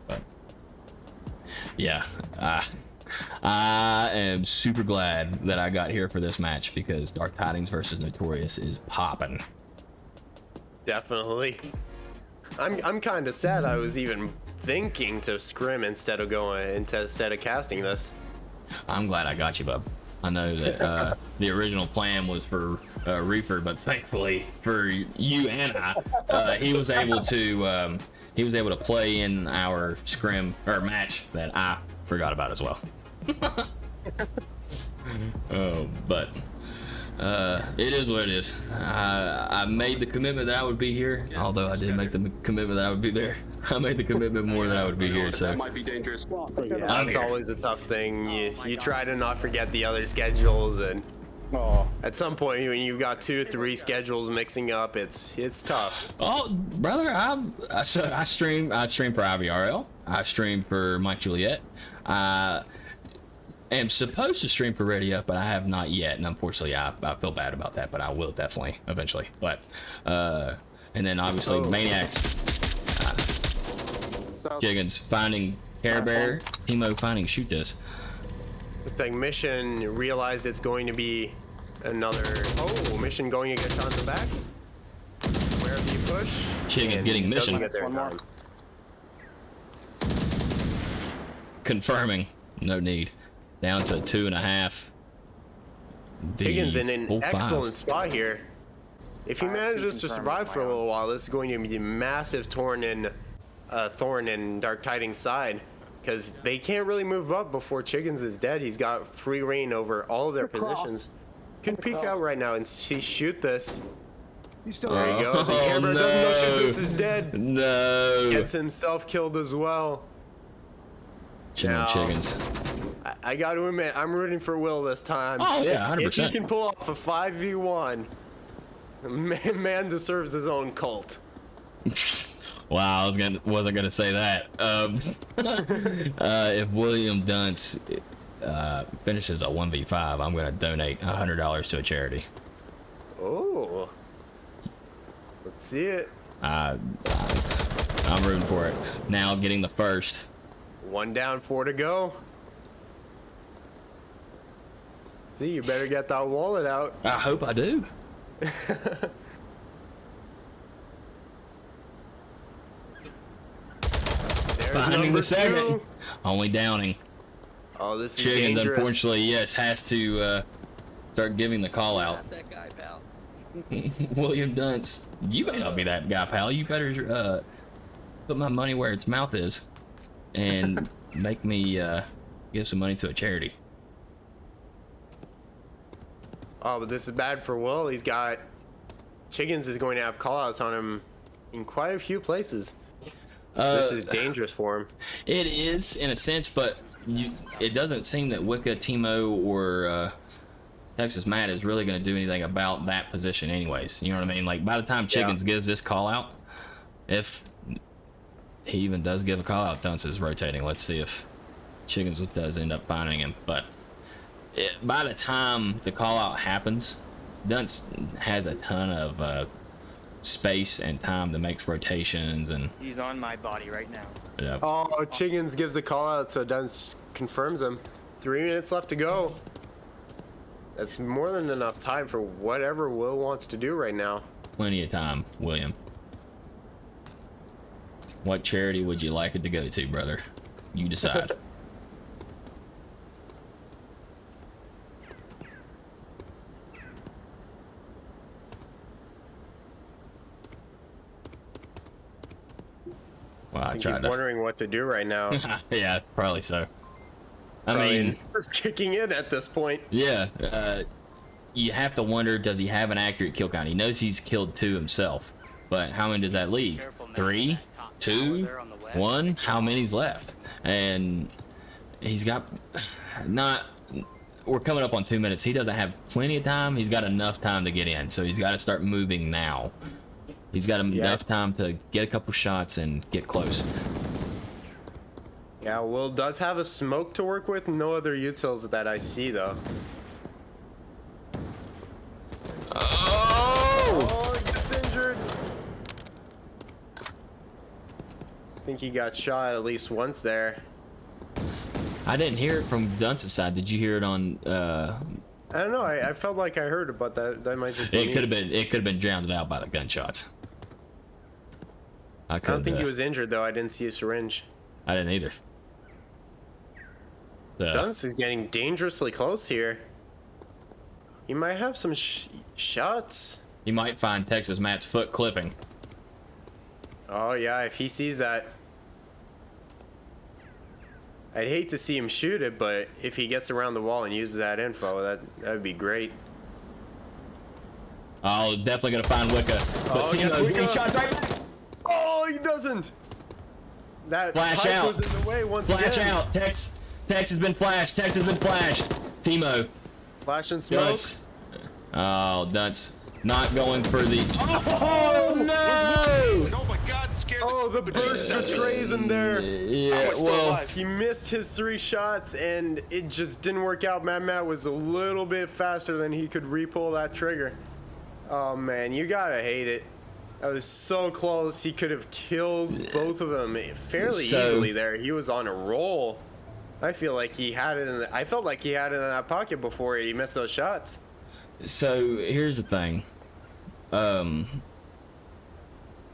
But yeah, I am super glad that I got here for this match, because Dark Tidings versus Notorious is popping. Definitely. I'm kind of sad I was even thinking to scrim instead of casting this. I'm glad I got you, bub. I know that the original plan was for Reefer, but thankfully for you and I, he was able to play in our scrim or match that I forgot about as well. But it is what it is. I made the commitment that I would be here, although I did make the commitment that I would be there. I made the commitment more that I would be here, so That might be dangerous. Yeah, I'm that's here. always a tough thing. You try to not forget the other schedules, and Oh, at some point when you've got 2 or 3 schedules mixing up, it's tough. Oh, brother, I stream for IVRL. I stream for Mike Juliet. I am supposed to stream for Radio, but I have not yet, and unfortunately, I feel bad about that, but I will definitely eventually. But and then obviously Maniacs, Jiggins finding Care Bear, Timo finding Shoot This. I think Mission realized it's going to be another Mission going to get shot in the back. Wherever you push, Chiggins and getting doesn't Mission. get there in time. Confirming, no need. Down to 2.5. Higgins in an 4-5. excellent spot here. If he manages to survive for a little while, this is going to be a massive thorn in Dark Tidings' side, because they can't really move up before Chiggins is dead. He's got free reign over all of their positions. Could peek out right now and see Shoot This. There he goes. And Care Bear doesn't know Shoot This is dead. No. Gets himself killed as well. Chicken Now, Chiggins. I got to admit, I'm rooting for Will this time. Oh, yeah, If he 100%. can pull off a 5v1, man deserves his own cult. Wow, I wasn't gonna say that. If William Dunce finishes a 1v5, I'm gonna donate $100 to a charity. Oh, let's see it. I'm rooting for it. Now getting the first. 1 down, 4 to go. See, you better get that wallet out. I hope I do. There's Finding number the second. 2. Only downing. Oh, this is Chiggins, dangerous. unfortunately, yes, has to start giving the call out. Not that guy, pal. William Dunce, you may not be that guy, pal. You better put my money where its mouth is and make me give some money to a charity. Oh, but this is bad for Will. He's got... Chiggins is going to have callouts on him in quite a few places. This is dangerous for him. It is, in a sense, but it doesn't seem that Wicca, Timo, or Texas Matt is really going to do anything about that position anyways. You know what I mean? Like, by the time Chiggins gives this call out, if he even does give a call out, Dunce is rotating. Let's see if Chiggins does end up finding him. But by the time the call out happens, Dunce has a ton of space and time to make rotations, and He's on my body right now. Oh, Chiggins gives a call out, so Dunce confirms him. 3 minutes left to go. That's more than enough time for whatever Will wants to do right now. plenty of time, William. What charity would you like it to go to, brother? You decide. Well, I He's tried to. wondering what to do right now. Yeah, probably so. I Probably mean, first kicking in at this point. yeah. You have to wonder, does he have an accurate kill count? He knows he's killed 2 himself, but how many does that leave? Careful, man. 3, That top 2, tower there on the west. 1. How many's left? And he's got not. We're coming up on 2 minutes. He doesn't have plenty of time. He's got enough time to get in, so he's got to start moving now. He's got enough time to get a couple shots and get close. Yeah, Will does have a smoke to work with. No other utils that I see, though. Oh, he gets injured. I think he got shot at least once there. I didn't hear it from Dunce's side. Did you hear it on? I don't know. I felt like I heard it, but that might just be It me. could have been drowned out by the gunshots. I don't think he was injured though. I didn't see a syringe. I didn't either. Dunce is getting dangerously close here. He might have some shots. He might find Texas Matt's foot clipping. Oh yeah, if he sees that. I'd hate to see him shoot it, but if he gets around the wall and uses that info, that would be great. Oh, definitely gonna find Wicca. But Tino's getting shots right back. Oh, he doesn't. That Flash pipe out. was in the way once Flash again. out. Tex has been flashed. Tex has been flashed. Timo. Flash and smoke. Dunce. Oh, Dunce. Not going for the. Oh no! Oh my God! Scared. Oh, the burst betrays him there. Yeah. still Well. alive. He missed his 3 shots and it just didn't work out. Matt was a little bit faster than he could re-pull that trigger. Oh man, you gotta hate it. That was so close. He could have killed both of them fairly easily there. He was on a roll. I feel like he had it I felt like he had it in that pocket before he missed those shots. So here's the thing.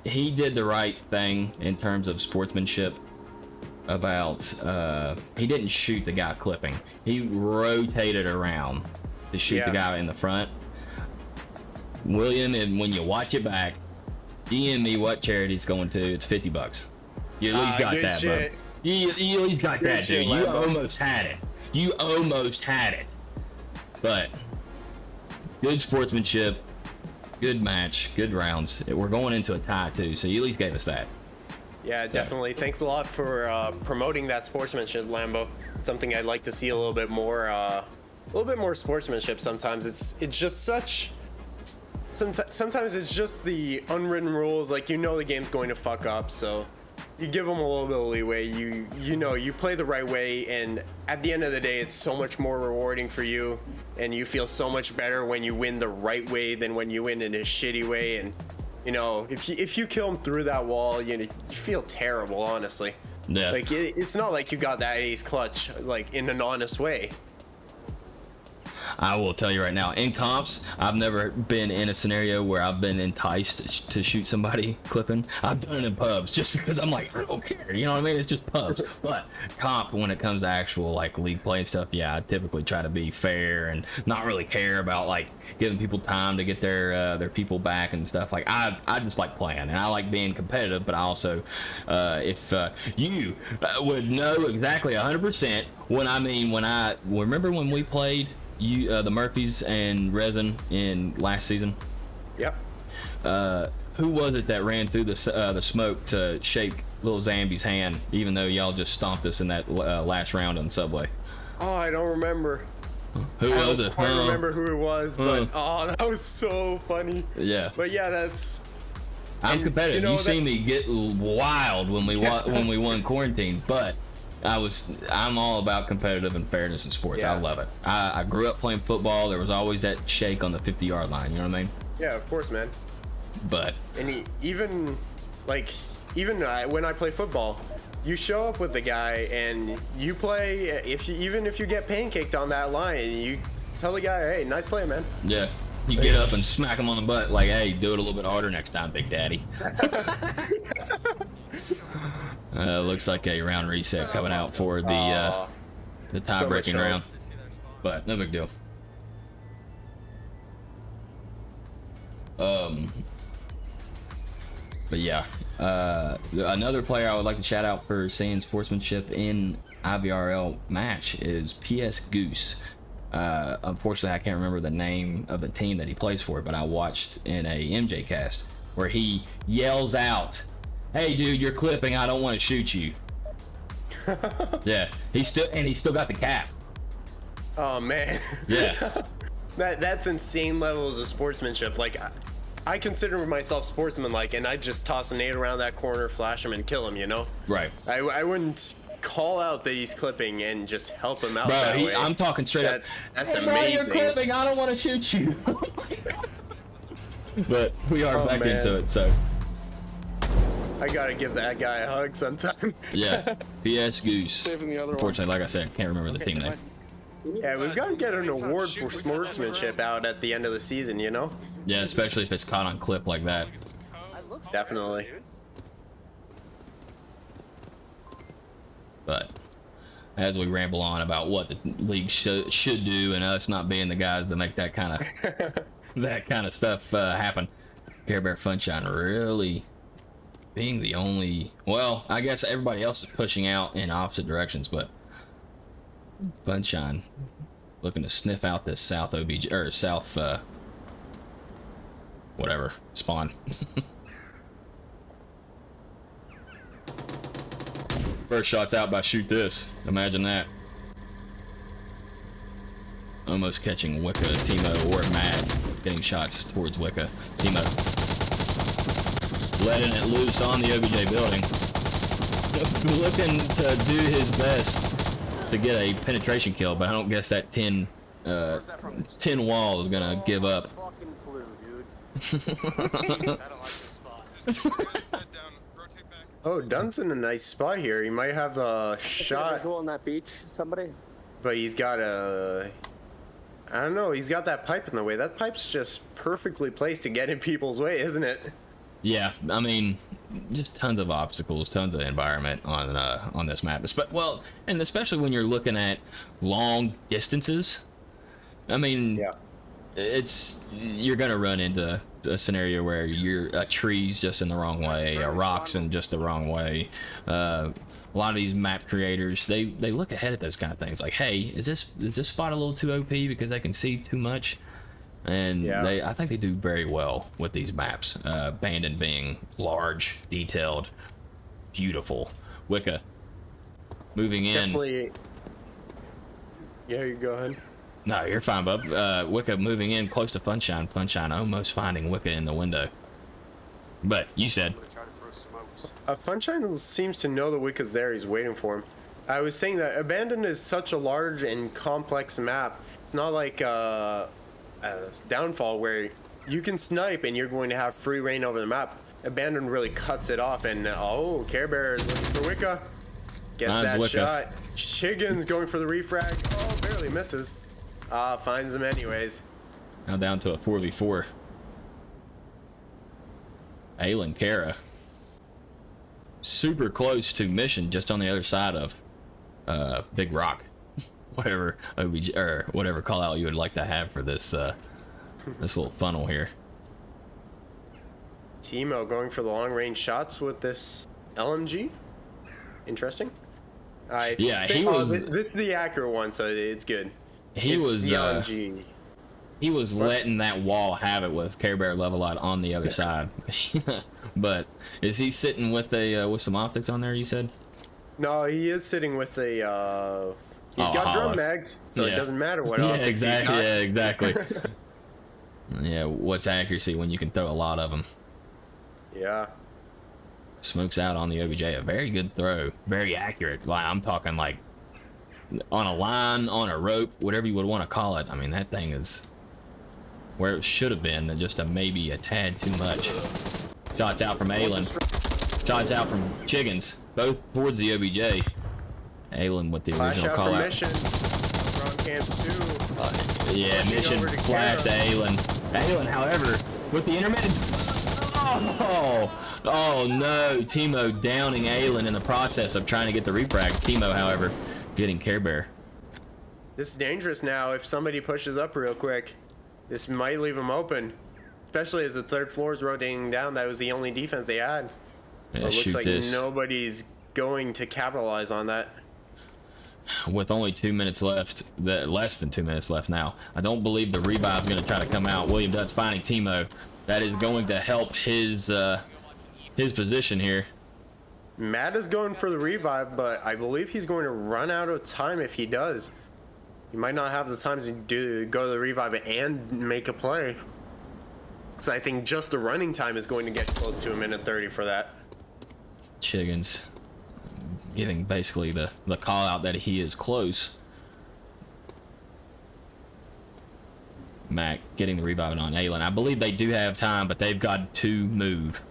He did the right thing in terms of sportsmanship about he didn't shoot the guy clipping. He rotated around to shoot the guy in the front. William, and when you watch it back, DM me what charity it's going to. It's $50. You at least got that, bro. You at least got that, dude. You almost had it. You almost had it. But good sportsmanship, good match, good rounds. We're going into a tie too, so you at least gave us that. Yeah, definitely. Thanks a lot for promoting that sportsmanship, Lambo. It's something I'd like to see a little bit more sportsmanship. Sometimes it's just such. Sometimes it's just the unwritten rules. Like, you know the game's going to fuck up, so you give them a little bit of leeway. You know you play the right way, and at the end of the day, it's so much more rewarding for you, and you feel so much better when you win the right way than when you win in a shitty way. And you know, if you kill him through that wall, you feel terrible, honestly. Yeah. Like it's not like you got that ace clutch like in an honest way. I will tell you right now, in comps, I've never been in a scenario where I've been enticed to shoot somebody clipping. I've done it in pubs just because I'm like, I don't care, you know what I mean? It's just pubs. But comp, when it comes to actual like league play and stuff, yeah, I typically try to be fair and not really care about like giving people time to get their people back and stuff. Like I just like playing, and I like being competitive, but I also, if you would know exactly 100% when I remember when we played the Murphys and Resin in last season. Yep. Who was it that ran through the smoke to shake little Zambi's hand, even though y'all just stomped us in that last round on Subway? Oh, I don't remember. Who was it? I don't quite remember who it was, but oh, that was so funny. Yeah. But yeah, I'm competitive. You know, you see me get wild when we won quarantine, but I'm all about competitive and fairness in sports. Yeah. I love it. I grew up playing football. There was always that shake on the 50-yard line. You know what I mean? Yeah, of course, man. But even when I play football, you show up with the guy and you play. Even if you get pancaked on that line, you tell the guy, "Hey, nice play, man." yeah, you get up and smack him on the butt like, "Hey, do it a little bit harder next time, Big Daddy." Looks like a round reset coming out for the tie-breaking round, but no big deal. But yeah, another player I would like to shout out for seeing sportsmanship in IVRL match is PS Goose. Unfortunately, I can't remember the name of the team that he plays for, but I watched in a MJ cast where he yells out, "Hey dude, you're clipping, I don't want to shoot you." Yeah, he still got the cap. Oh man. Yeah. That's insane levels of sportsmanship. Like I consider myself sportsmanlike, and I just toss a nade around that corner, flash him, and kill him. You know. Right. I wouldn't call out that he's clipping and just help him out. Bro, I'm talking straight up. That's "Hey, amazing. bro, you're clipping, I don't want to shoot you." But we are back into it, so. I gotta give that guy a hug sometime. Yeah, PS Goose. Saving the other one. Unfortunately, like I said, can't remember the team name. Yeah, we've got to get an award for sportsmanship out at the end of the season, you know? Yeah, especially if it's caught on clip like that. I look Definitely. dude. But as we ramble on about what the league should do, and us not being the guys that make that kind of stuff happen, Care Bear Funshine really being the only. Well, I guess everybody else is pushing out in opposite directions, but Funshine looking to sniff out this south OBJ or south whatever spawn. First shot's out by shoot this. Imagine that. Almost catching Wicca, Timo, or Mad getting shots towards Wicca. Timo letting it loose on the OBJ building. Looking to do his best to get a penetration kill, but I don't guess that 10 wall is gonna give up. Fucking flew, dude. I don't like this spot. Just head down, rotate back. Oh, Dunn's in a nice spot here. He might have a shot, Visual on that beach, somebody? but he's got a. I don't know. He's got that pipe in the way. That pipe's just perfectly placed to get in people's way, isn't it? Yeah, I mean, just tons of obstacles, tons of environment on this map. Well, and especially when you're looking at long distances. I mean, Yeah. you're gonna run into a scenario where a tree's just in the wrong way, a rock's in just the wrong way. A lot of these map creators, they look ahead at those kind of things. Like, hey, is this spot a little too OP because they can see too much? And Yeah. I think they do very well with these maps. Abandoned being large, detailed, beautiful. Wicca moving in. Definitely. Yeah, you go ahead. No, you're fine, bub. Wicca moving in close to Funshine. Funshine almost finding Wicca in the window. But you said. Try to throw smokes. Funshine seems to know the Wicca's there. He's waiting for him. I was saying that Abandoned is such a large and complex map. It's not like Downfall where you can snipe and you're going to have free reign over the map. Abandoned really cuts it off, and Care Bear is looking for Wicca. Gets Finds that Wicca. shot. Chiggin's going for the refrag. Oh, barely misses. Finds them anyways. Now down to a 4v4. Aylin Kara. Super close to mission, just on the other side of Big Rock. Whatever OBJ or whatever call out you would like to have for this this little funnel here. Timo going for the long range shots with this LMG. Interesting. Yeah, he was. This is the accurate one, so it's good. He It's was the LMG. he was letting that wall have it with Care Bear level out on the other side. But is he sitting with some optics on there? You said. No, he is sitting with a. He's Oh, got hollow. drum mags, so Yeah. it doesn't matter what Yeah, optics exactly. he's got. Yeah, exactly. Yeah, what's accuracy when you can throw a lot of them? Yeah. Smokes out on the OBJ. A very good throw. Very accurate. Like, I'm talking like on a line, on a rope, whatever you would want to call it. I mean, that thing is where it should have been, just maybe a tad too much. Shots out from Aylin. Shots out from Chiggins. Both towards the OBJ. Aylin with the Flash original out call for out. mission. Wrong camp 2. Yeah, Pushing mission over to flash to Kara. Aylin. Aylin, however, with the intermittent. Oh no! Timo downing Aylin in the process of trying to get the refrag. Timo, however, getting Care Bear. This is dangerous now. If somebody pushes up real quick, this might leave him open. Especially as the third floor is rotating down. That was the only defense they had. Yeah, It looks shoot like this. nobody's going to capitalize on that. With only 2 minutes left, less than 2 minutes left now. I don't believe the revive's going to try to come out. William Dutt's finding Timo. That is going to help his position here. Matt is going for the revive, but I believe he's going to run out of time if he does. He might not have the time to go to the revive and make a play. So I think just the running time is going to get close to 1:30 for that. Chiggins giving basically the call out that he is close. Mac getting the revive on Aylin. I believe they do have time, but they've got to move.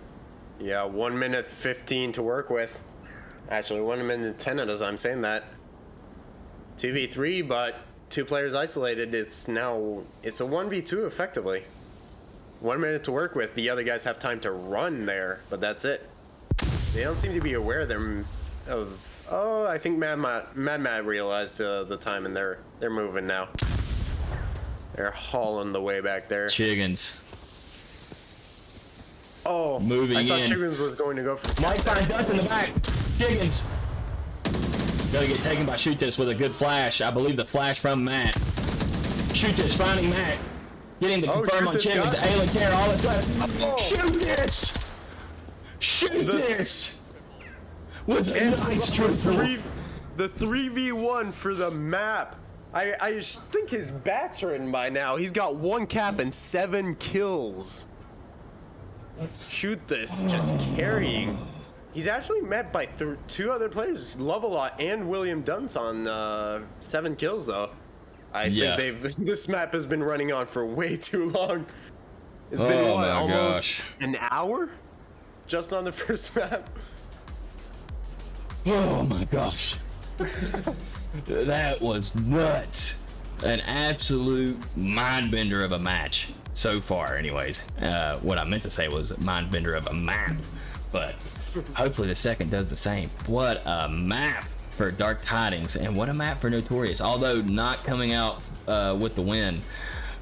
Yeah, 1:15 to work with. Actually, 1:10 as I'm saying that. 2v3, but 2 players isolated. It's a 1v2 effectively. 1 minute to work with. The other guys have time to run there, but that's it. They don't seem to be aware of Oh, I think Mad realized the time, and they're moving now. They're hauling the way back there. Chiggins. Oh, Moving I thought in. Chiggins was going to go for. Mike finds Dunce in the back. Chiggins. Gonna get taken by Shootist with a good flash. I believe the flash from Matt. Shootist finding Matt. Getting the confirm on Chiggins. Ayla Care all of a sudden. Oh. Shoot this! Shoot this! With a nice triple. The 3v1 for the map. I think his bat's written by now. He's got 1 cap and 7 kills. Shoot this, just carrying. He's actually met by 2 other players, Lovelot and William Dunce on 7 kills though. I think this map has been running on for way too long. It's been what, almost an hour? Just on the first map. Oh my gosh. That was nuts. An absolute mind bender of a match so far anyways. What I meant to say was mind bender of a map, but hopefully the second does the same. What a map for Dark Tidings, and what a map for Notorious. Although not coming out with the win,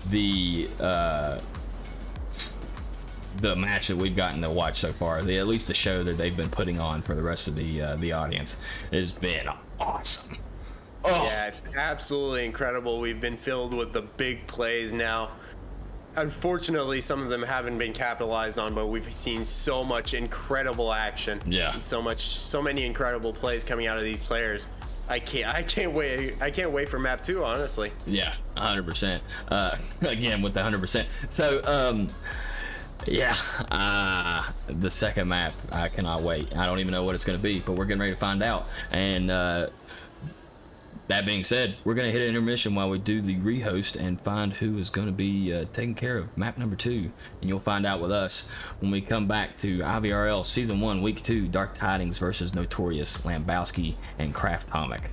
the match that we've gotten to watch so far, at least the show that they've been putting on for the rest of the audience, has been awesome. Oh. Yeah, it's absolutely incredible. We've been filled with the big plays now. Unfortunately, some of them haven't been capitalized on, but we've seen so much incredible action. Yeah. And so many incredible plays coming out of these players. I can't wait for map 2, honestly. Yeah, 100%. Again with the 100%. So, the second map, I cannot wait. I don't even know what it's going to be, but we're getting ready to find out. And that being said, we're going to hit an intermission while we do the rehost and find who is going to be taking care of map number 2. And you'll find out with us when we come back to IVRL Season 1, Week 2, Dark Tidings versus Notorious, Lambowski, and Kraftomic.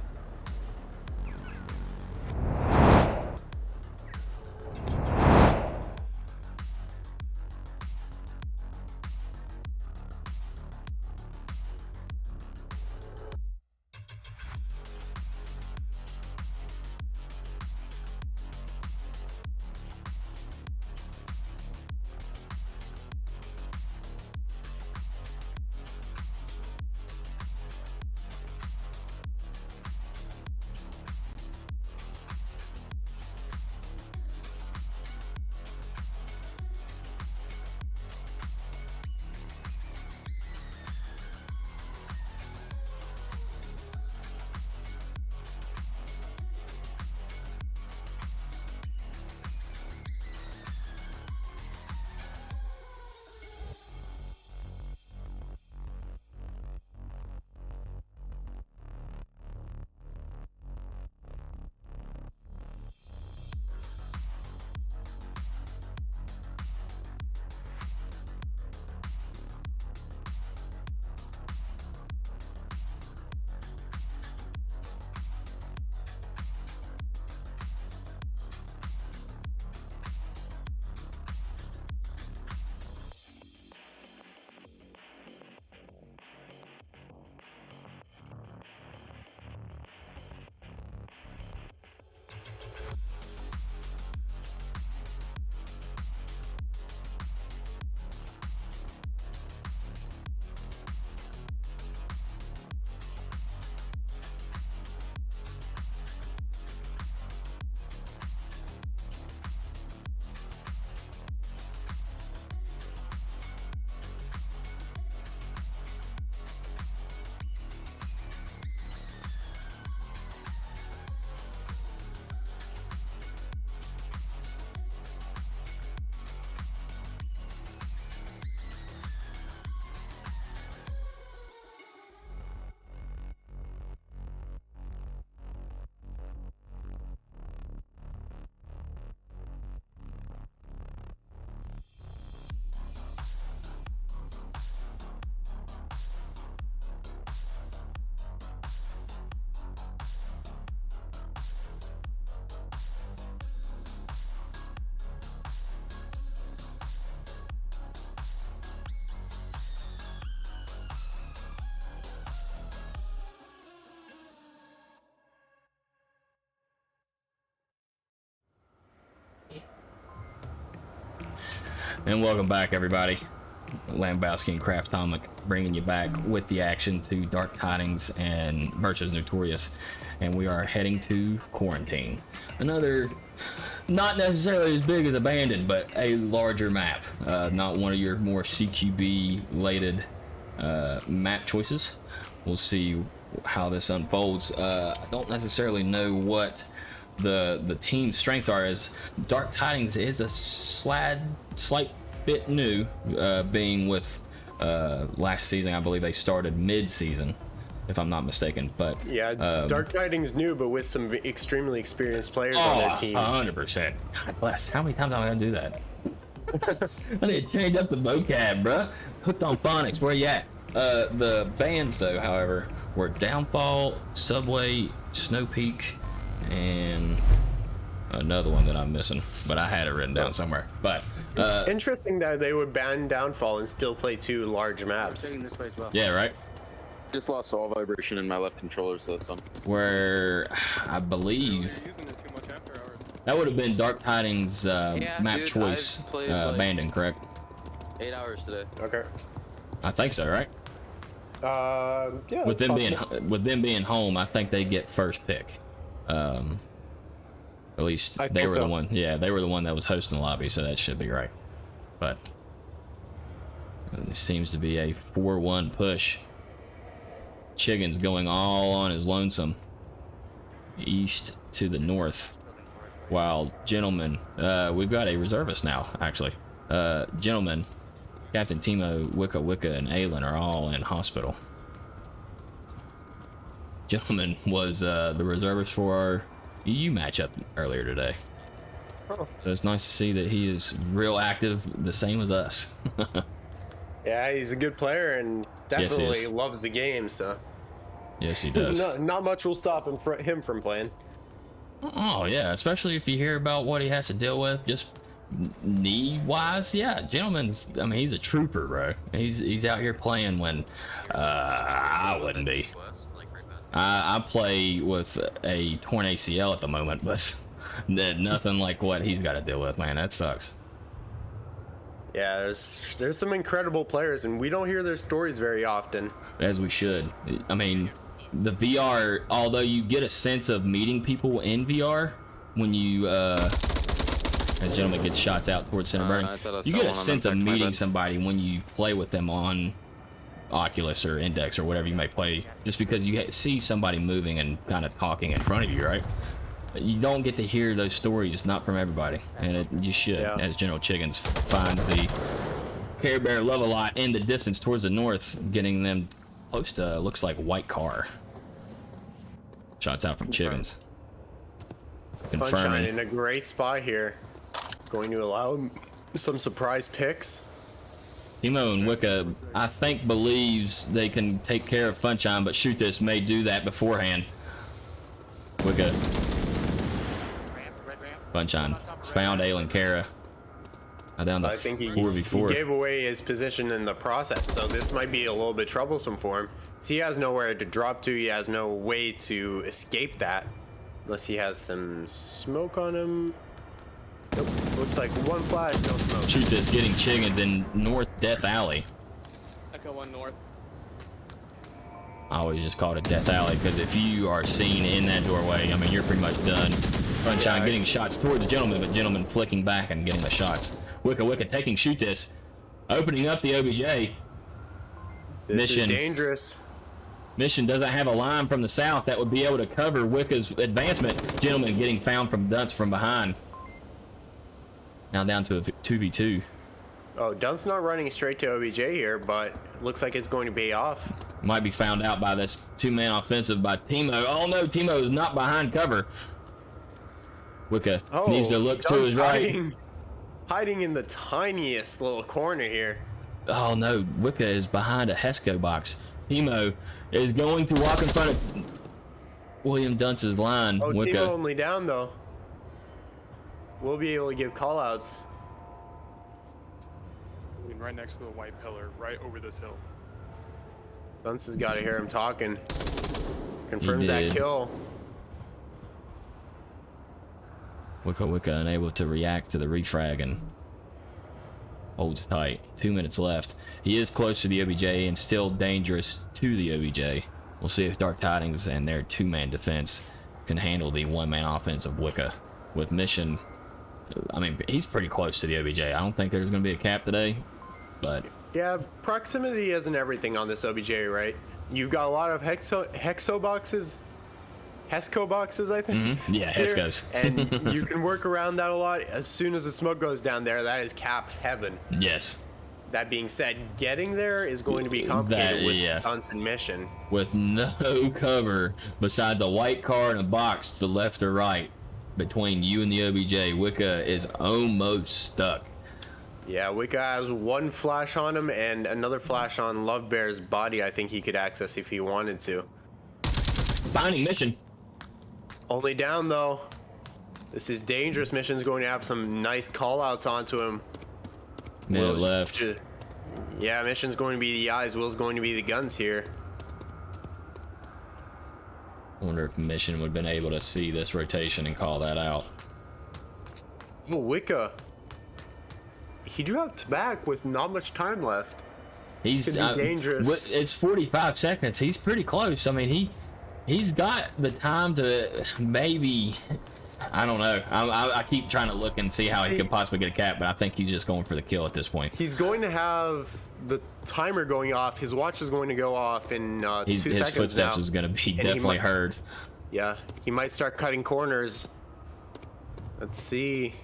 And welcome back, everybody. Lambowski and Craftomic bringing you back with the action to Dark Tidings and versus Notorious. And we are heading to Quarantine. Another, not necessarily as big as Abandoned, but a larger map. Not one of your more CQB-related map choices. We'll see how this unfolds. I don't necessarily know what the team's strengths are, as Dark Tidings is a slight bit new, being with last season. I believe they started mid-season, if I'm not mistaken. But yeah, Dark Tidings new, but with some extremely experienced players on their team. 100%. God bless. How many times am I gonna do that? I need to change up the vocab, bruh. Hooked on phonics. Where you at? The bands, though, however, were Downfall, Subway, Snow Peak, and another one that I'm missing, but I had it written down somewhere. But interesting that they would ban Downfall and still play two large maps. This way as well. yeah, right. Just lost all vibration in my left controller, so that's fun. Where I believe Using it too much after hours. that would have been Dark Tidings map dude, choice, I've played, like, Abandoned, correct? 8 hours today. Okay. I think so, right? Yeah. With that's them possible. being being home, I think they get first pick. At least I they think were so. the one. Yeah, they were the one that was hosting the lobby, so that should be right. But it seems to be a 4-1 push. Chiggin's going all on his lonesome, east to the north, while Gentleman, we've got a reservist now, actually. Gentleman, Captain Timo, Wicca, and Aylin are all in hospital. Gentleman was the reservist for our EU matchup earlier today. Oh. So it's nice to see that he is real active, the same as us. Yeah, he's a good player and Yes, he definitely is. loves the game. So Yes, he does. not much will stop him from playing. Oh yeah, especially if you hear about what he has to deal with, just knee-wise. Yeah, Gentleman's. I mean, he's a trooper, bro. He's out here playing when I wouldn't be. I play with a torn ACL at the moment, but nothing like what he's got to deal with, man. That sucks. Yeah, there's some incredible players, and we don't hear their stories very often. As we should. I mean, the VR, although you get a sense of meeting people in VR when you, as Gentleman gets shots out towards center burning, I thought I you saw get a one on sense the of back of my meeting bed. somebody when you play with them on Oculus or Index or whatever you may play, just because you see somebody moving and kind of talking in front of you, right? You don't get to hear those stories, not from everybody, and you should, Yeah. as General Chiggins finds the Care Bear Love a Lot in the distance towards the north, getting them close to, looks like, white car. Shots out from Chiggins. Sunshine Confirming. in a great spot here. Going to allow some surprise picks. Timo and Wicca, I think, believes they can take care of Funshine, but Shoot This may do that beforehand. Wicca, Ramp, red ramp. Funshine, found Aylin Kara. Now down to I think he 4v4. gave away his position in the process, so this might be a little bit troublesome for him. So he has nowhere to drop to. He has no way to escape that, unless he has some smoke on him. Nope. Looks like one flag, no smoke. Shoot This getting Chiggins in North Death Alley. Echo 1 north. I always just call it Death Alley because if you are seen in that doorway, I mean, you're pretty much done. Sunshine getting shots toward the Gentleman, but Gentleman flicking back and getting the shots. Wicca taking Shoot This, opening up the OBJ. This Mission. is dangerous. Mission doesn't have a line from the south that would be able to cover Wicca's advancement. Gentleman getting found from Dunce from behind. Now down to a 2v2. Oh, Dunn's not running straight to OBJ here, but looks like it's going to pay off. Might be found out by this two-man offensive by Timo. Oh no, Timo is not behind cover. Wicca Oh, needs to look to Dunn's his right. hiding in the tiniest little corner here. Oh no, Wicca is behind a Hesco box. Timo is going to walk in front of William Dunce's line. Oh, Wicca. Timo only down though. We'll be able to give callouts. Right next to the white pillar, right over this hill. Dunce has got to hear him talking. Confirms that did. kill. Wicca unable to react to the refrag, and holds tight. 2 minutes left. He is close to the OBJ and still dangerous to the OBJ. We'll see if Dark Tidings and their 2-man defense can handle the 1-man offense of Wicca. With Mission, I mean, he's pretty close to the OBJ. I don't think there's going to be a cap today, but... Yeah, proximity isn't everything on this OBJ, right? You've got a lot of hexo boxes, Hesco boxes, I think. Mm-hmm. Yeah, Hescos. And you can work around that a lot. As soon as the smoke goes down there, that is cap heaven. Yes. That being said, getting there is going to be complicated with Dunce and Mission. With no cover besides a white car and a box to the left or right between you and the OBJ, Wicca is almost stuck. Yeah, Wicca has one flash on him and another flash on Love Bear's body. I think he could access if he wanted to. Finding Mission. Only down though. This is dangerous. Mission's going to have some nice call outs onto him. Minute left. Yeah, Mission's going to be the eyes. Will's going to be the guns here. I wonder if Mission would have been able to see this rotation and call that out. Oh, Wicca. He dropped back with not much time left. He's dangerous. It's 45 seconds. He's pretty close. I mean, he's got the time to maybe. I don't know. I keep trying to look and see how he could possibly get a cap, but I think he's just going for the kill at this point. He's going to have the timer going off. His watch is going to go off in 2 seconds. His footsteps is going to be definitely heard. Yeah, he might start cutting corners. Let's see.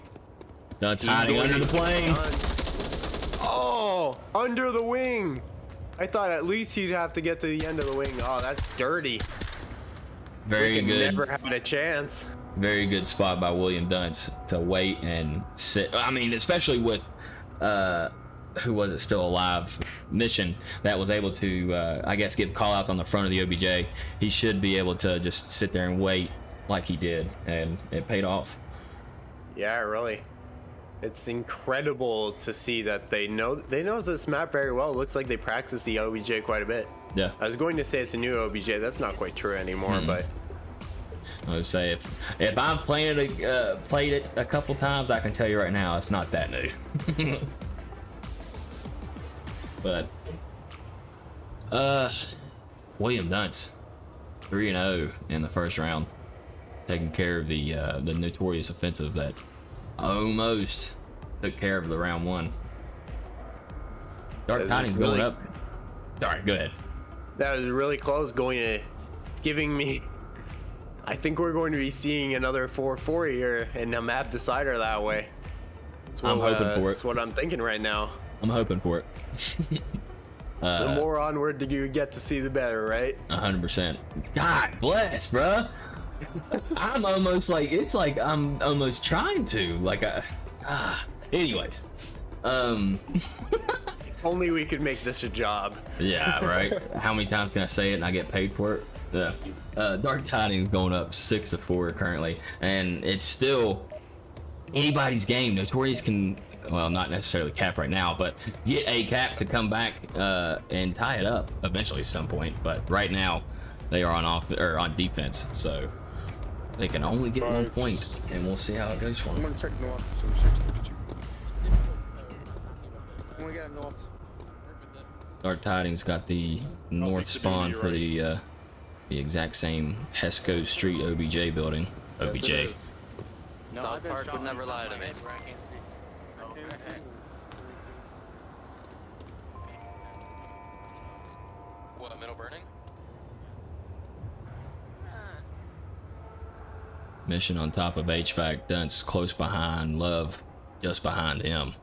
That's hiding under the plane. Oh, under the wing. I thought at least he'd have to get to the end of the wing. Oh, that's dirty. Very good. Never had a chance. Very good spot by William Dunce to wait and sit. I mean, especially with who was it still alive? Mission that was able to, I guess, give call outs on the front of the OBJ. He should be able to just sit there and wait like he did, and it paid off. Yeah, really. It's incredible to see that they know this map very well. It looks like they practice the OBJ quite a bit. Yeah. I was going to say it's a new OBJ. That's not quite true anymore, but I would say if I've played it a couple times, I can tell you right now it's not that new. But William Dunce, 3-0 in the first round, taking care of the Notorious offensive that almost took care of the round 1. Dark Tidings going up. Sorry, go ahead. That was really close. It's giving me. I think we're going to be seeing another 4-4 here and a map decider that way. I'm hoping for it. That's what I'm thinking right now. I'm hoping for it. The more onward you get to see, the better, right? 100%. God bless, bruh. I'm almost like, it's like I'm almost trying to, like, anyways. If only we could make this a job. Yeah, right. How many times can I say it and I get paid for it? Yeah. Dark Tidings going up 6-4 currently, and it's still anybody's game. Notorious can, well, not necessarily cap right now, but get a cap to come back and tie it up eventually at some point. But right now, they are on defense, so they can only get 1 point, and we'll see how it goes for them. I'm gonna check north. We got north. Dark Tidings got the north spawn for the exact same Hesco Street OBJ building. OBJ. South Park would never lie to me. What, middle burning? Mission on top of HVAC. Dunce close behind. Love just behind him.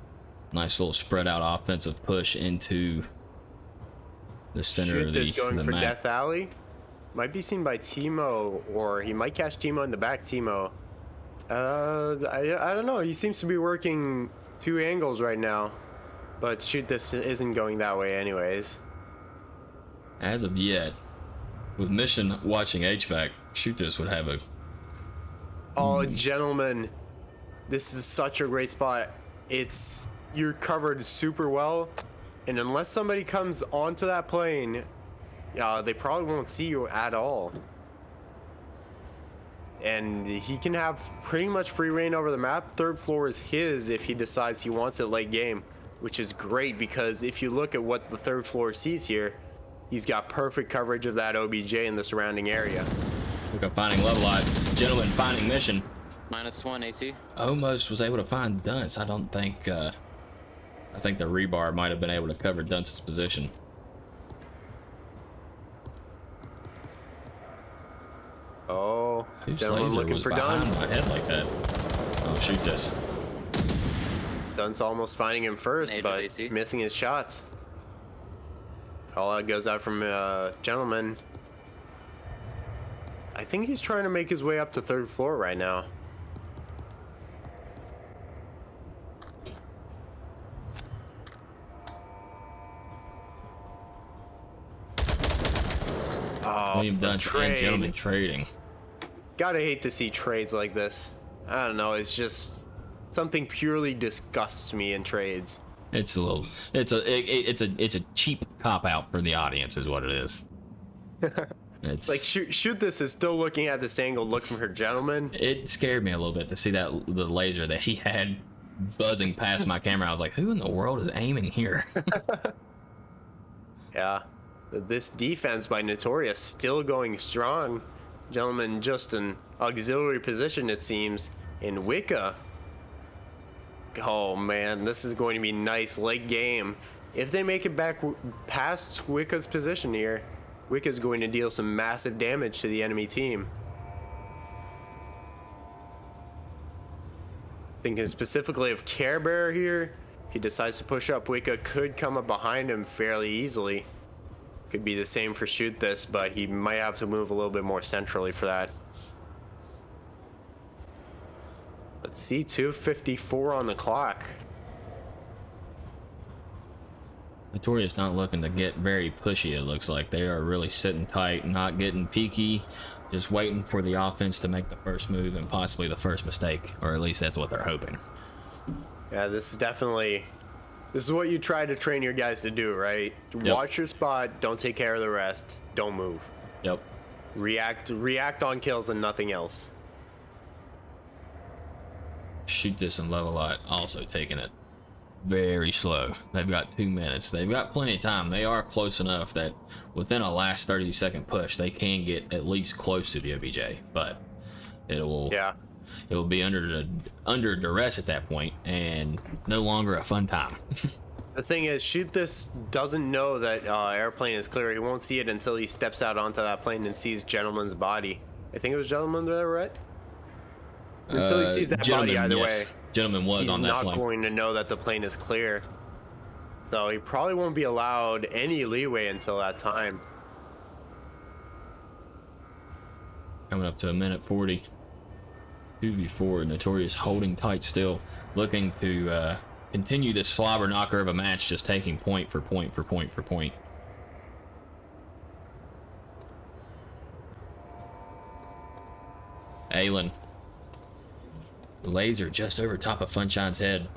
Nice little spread out offensive push into the center of the going for map. Death Alley. Might be seen by Timo, or he might catch Timo in the back. Timo. I don't know. He seems to be working 2 angles right now. But shoot, this isn't going that way anyways. As of yet, with Mission watching HVAC, shoot this would have a... Oh, gentlemen, this is such a great spot. You're covered super well, and unless somebody comes onto that plane, they probably won't see you at all. And he can have pretty much free reign over the map. 3rd floor is his if he decides he wants it late game. which is great because if you look at what the third floor sees here, he's got perfect coverage of that OBJ in the surrounding area. Look up finding level lot. Gentleman finding mission. -1 AC. Almost was able to find Dunce. I don't think, I think the rebar might have been able to cover Dunce's position. Oh, Whose gentleman laser looking was for behind Dunce. my head like that? Oh, shoot this. Dunce almost finding him first, Major but AC. missing his shots. Call out goes out from gentleman. I think he's trying to make his way up to third floor right now. Oh, William the Dunce and trade. Gentleman trading. Gotta hate to see trades like this. I don't know, it's just something purely disgusts me in trades. It's a little, it's a cheap cop out for the audience, is what it is. It's Like shoot this is still looking at this angle, looking for gentleman. It scared me a little bit to see that the laser that he had buzzing past my camera. I was like, who in the world is aiming here? Yeah, this defense by Notorious still going strong. Gentleman just an auxiliary position, it seems, in Wicca. Oh man, this is going to be nice late game. If they make it back past Wicca's position here, Wicca's going to deal some massive damage to the enemy team. Thinking specifically of Care Bear here. He decides to push up. Wicca could come up behind him fairly easily. Could be the same for Shoot This, but he might have to move a little bit more centrally for that. Let's see, 2:54 on the clock. Notorious not looking to get very pushy, it looks like. They are really sitting tight, not getting peaky, just waiting for the offense to make the first move and possibly the first mistake, or at least that's what they're hoping. Yeah, this is what you try to train your guys to do, right? Yep. Watch your spot, don't take care of the rest, don't move. Yep. React on kills and nothing else. Shoot This and Level Lot also taking it very slow. They've got 2 minutes. They've got plenty of time. They are close enough that within a last 30-second push, they can get at least close to the OBJ, but it will be under duress at that point and no longer a fun time. The thing is, Shoot This doesn't know that airplane is clear. He won't see it until he steps out onto that plane and sees Gentleman's body. I think it was Gentleman that were right? Until he sees that body either way. Gentleman was He's on that not plane. going to know that the plane is clear. So he probably won't be allowed any leeway until that time. Coming up to a minute 40. 2v4. Notorious holding tight still, looking to continue this slobber knocker of a match, just taking point for point for point for point. Aylin. Laser just over top of Funshine's head.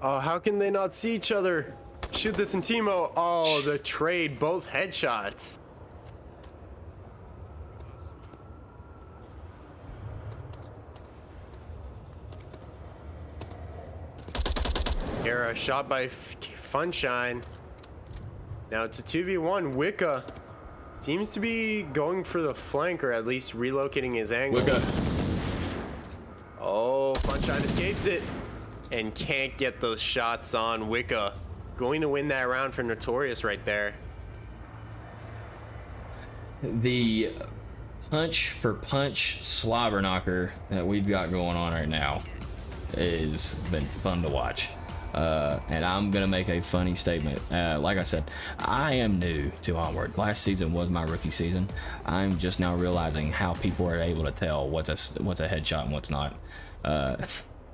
Oh, how can they not see each other? Shoot This and Timo. Oh, the trade, both headshots. Here, a shot by Funshine. Now it's a 2v1. Wicca seems to be going for the flank, or at least relocating his angle. Wicca. Oh, Funshine escapes it and can't get those shots on Wicca. Going to win that round for Notorious right there. The punch for punch slobber knocker that we've got going on right now has been fun to watch. And I'm gonna make a funny statement. Like I said, I am new to Onward. Last season was my rookie season. I'm just now realizing how people are able to tell what's a headshot and what's not.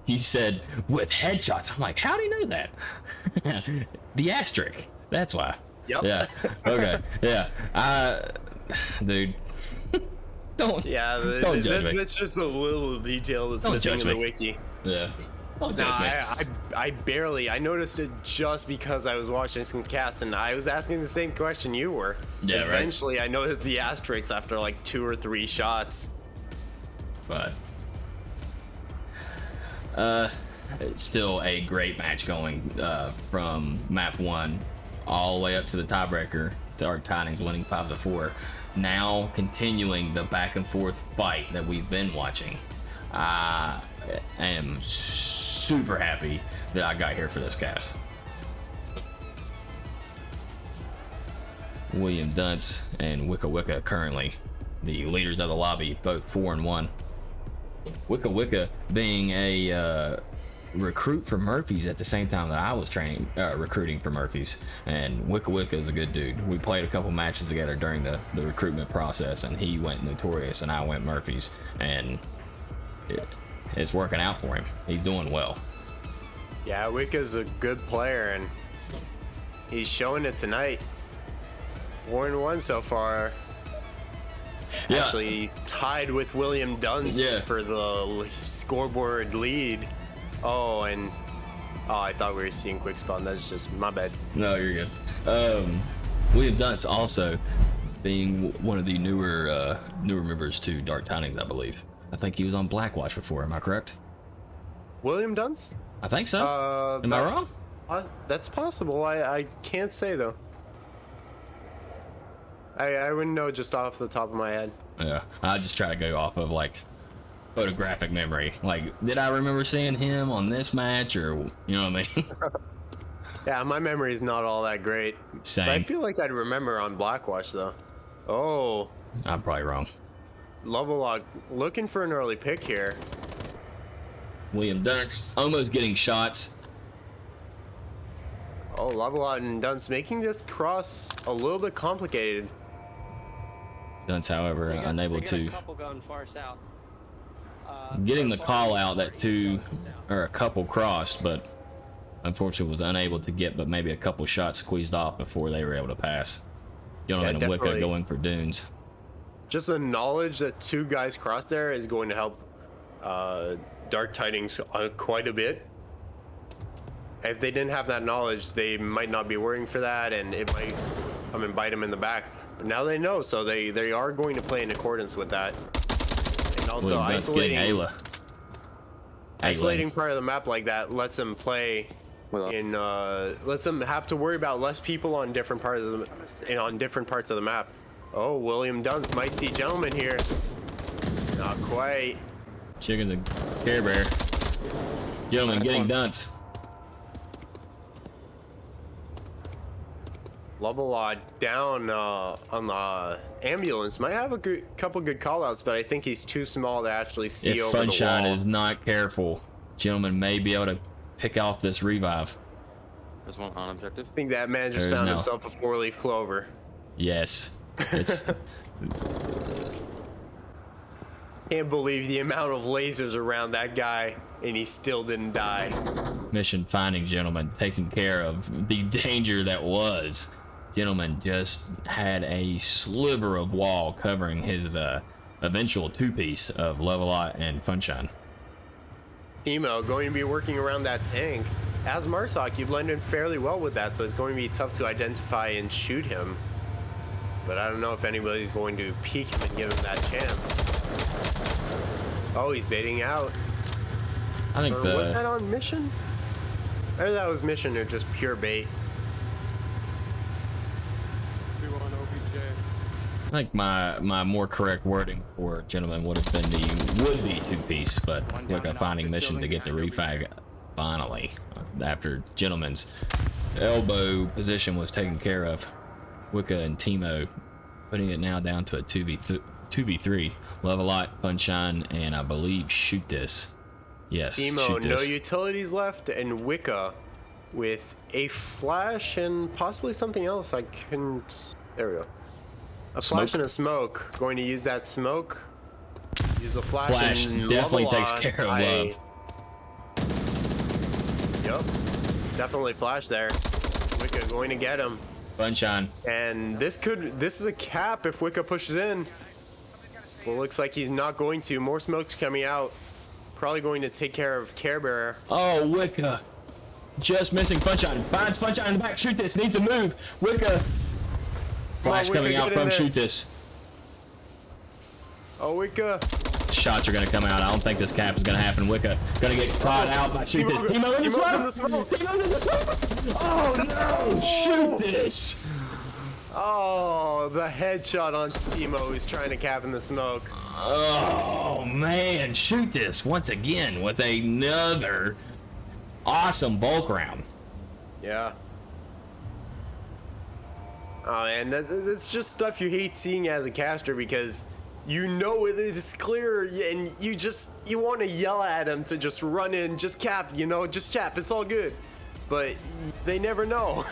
You said with headshots. I'm like, how do you know that? The asterisk. That's why. Yep. Yeah. Okay. Yeah. Dude. Don't. Yeah, Don't judge me. that's just a little detail that's Don't missing judge in the me. wiki. Yeah. Don't No, judge me. I barely. I noticed it just because I was watching some casts and I was asking the same question you were. Yeah, right. Eventually, I noticed the asterisks after like 2 or 3 shots. But it's still a great match going from map 1 all the way up to the tiebreaker. Dark Tidings winning 5-4. Now continuing the back and forth fight that we've been watching. I am super happy that I got here for this cast. William Dunce and Wicca Wicca currently the leaders of the lobby, both 4-1. Wicca Wicca being a recruit for Murphy's at the same time that I was recruiting for Murphy's, and Wicca Wicca is a good dude. We played a couple matches together during the recruitment process, and he went Notorious and I went Murphy's, and it's working out for him. He's doing well. Yeah, Wicca's a good player, and he's showing it tonight. 4-1 so far. Yeah. Actually, he's tied with William Dunce for the scoreboard lead. Oh, and I thought we were seeing quick spawn. That's just my bad. No, you're good. William Dunce also being one of the newer members to Dark Tidings, I believe. I think he was on Blackwatch before. Am I correct? William Dunce? I think so. Am I wrong? That's possible. I can't say though. I wouldn't know just off the top of my head. Yeah, I just try to go off of like photographic memory. Like, did I remember seeing him on this match, or you know what I mean? Yeah, my memory is not all that great. Same. But I feel like I'd remember on Blackwatch though. Oh, I'm probably wrong. Lovelog looking for an early pick here. William Dunce almost getting shots. Oh, Lovelog and Dunce making this cross a little bit complicated. Dunce, however, unable they got to. a couple going far south. Getting the call out that a couple crossed, but unfortunately was unable to get but maybe a couple shots squeezed off before they were able to pass. Gentleman and Wicca going for dunes. Just the knowledge that two guys crossed there is going to help Dark Tidings quite a bit. If they didn't have that knowledge, they might not be worrying for that, and it might come and bite them in the back. But now they know, so they are going to play in accordance with that. And also isolating part of the map like that lets them play in lets them have to worry about less people on different parts of the map. Oh, William Dunce might see Gentleman here. Not quite. Chicken the Care Bear. Gentleman getting Dunce. Lovelod down on the ambulance. Might have a couple good callouts, but I think he's too small to actually see If over the wall. Funshine is not careful, Gentleman may be able to pick off this revive. There's one on objective. I think that man just found himself a 4-leaf clover. Yes. It's Can't believe the amount of lasers around that guy, and he still didn't die. mission finding Gentleman, taking care of the danger that was. Gentleman just had a sliver of wall covering his eventual two-piece of Levelot and Funshine. Timo going to be working around that tank. As Marsoc, you blend in fairly well with that, so it's going to be tough to identify and shoot him. But I don't know if anybody's going to peek him and give him that chance. Oh, he's baiting out. I think was that on mission? Or that was mission or just pure bait? I think my more correct wording for Gentleman would have been the would-be two-piece, but look, a finding mission to get the refag finally after Gentleman's elbow position was taken care of. Wicca and Timo putting it now down to a 2v3. Levelot, Funshine, and I believe Shoot This. Yes, Timo, Shoot This. no utilities left, and Wicca with a flash and possibly something else. I couldn't. There we go. A flash and a smoke. Going to use that smoke. Use the flash. Flash and definitely Levelot. takes care of love. Yep, definitely flash there. Wicca going to get him. Funshine. And this is a cap if Wicca pushes in. Well, looks like he's not going to. More smoke's coming out. Probably going to take care of Care Bearer. Oh, Wicca. Just missing Funshine. Finds Funshine in the back. Shoot This. Needs to move. Wicca. Flash Wicca, coming out get in from there. Shoot This. Oh, Wicca. shots are gonna come out. I don't think this cap is gonna happen. Wicca gonna get caught out by shoot this. Timo in the smoke. Timo in the smoke. Oh no! Shoot this. Oh, the headshot onto Timo who's trying to cap in the smoke. Oh man, shoot this once again with another awesome bulk round. Yeah. Oh, and that's just stuff you hate seeing as a caster because you know it is clear and you want to yell at him to just run in, just cap, just cap. It's all good, but they never know.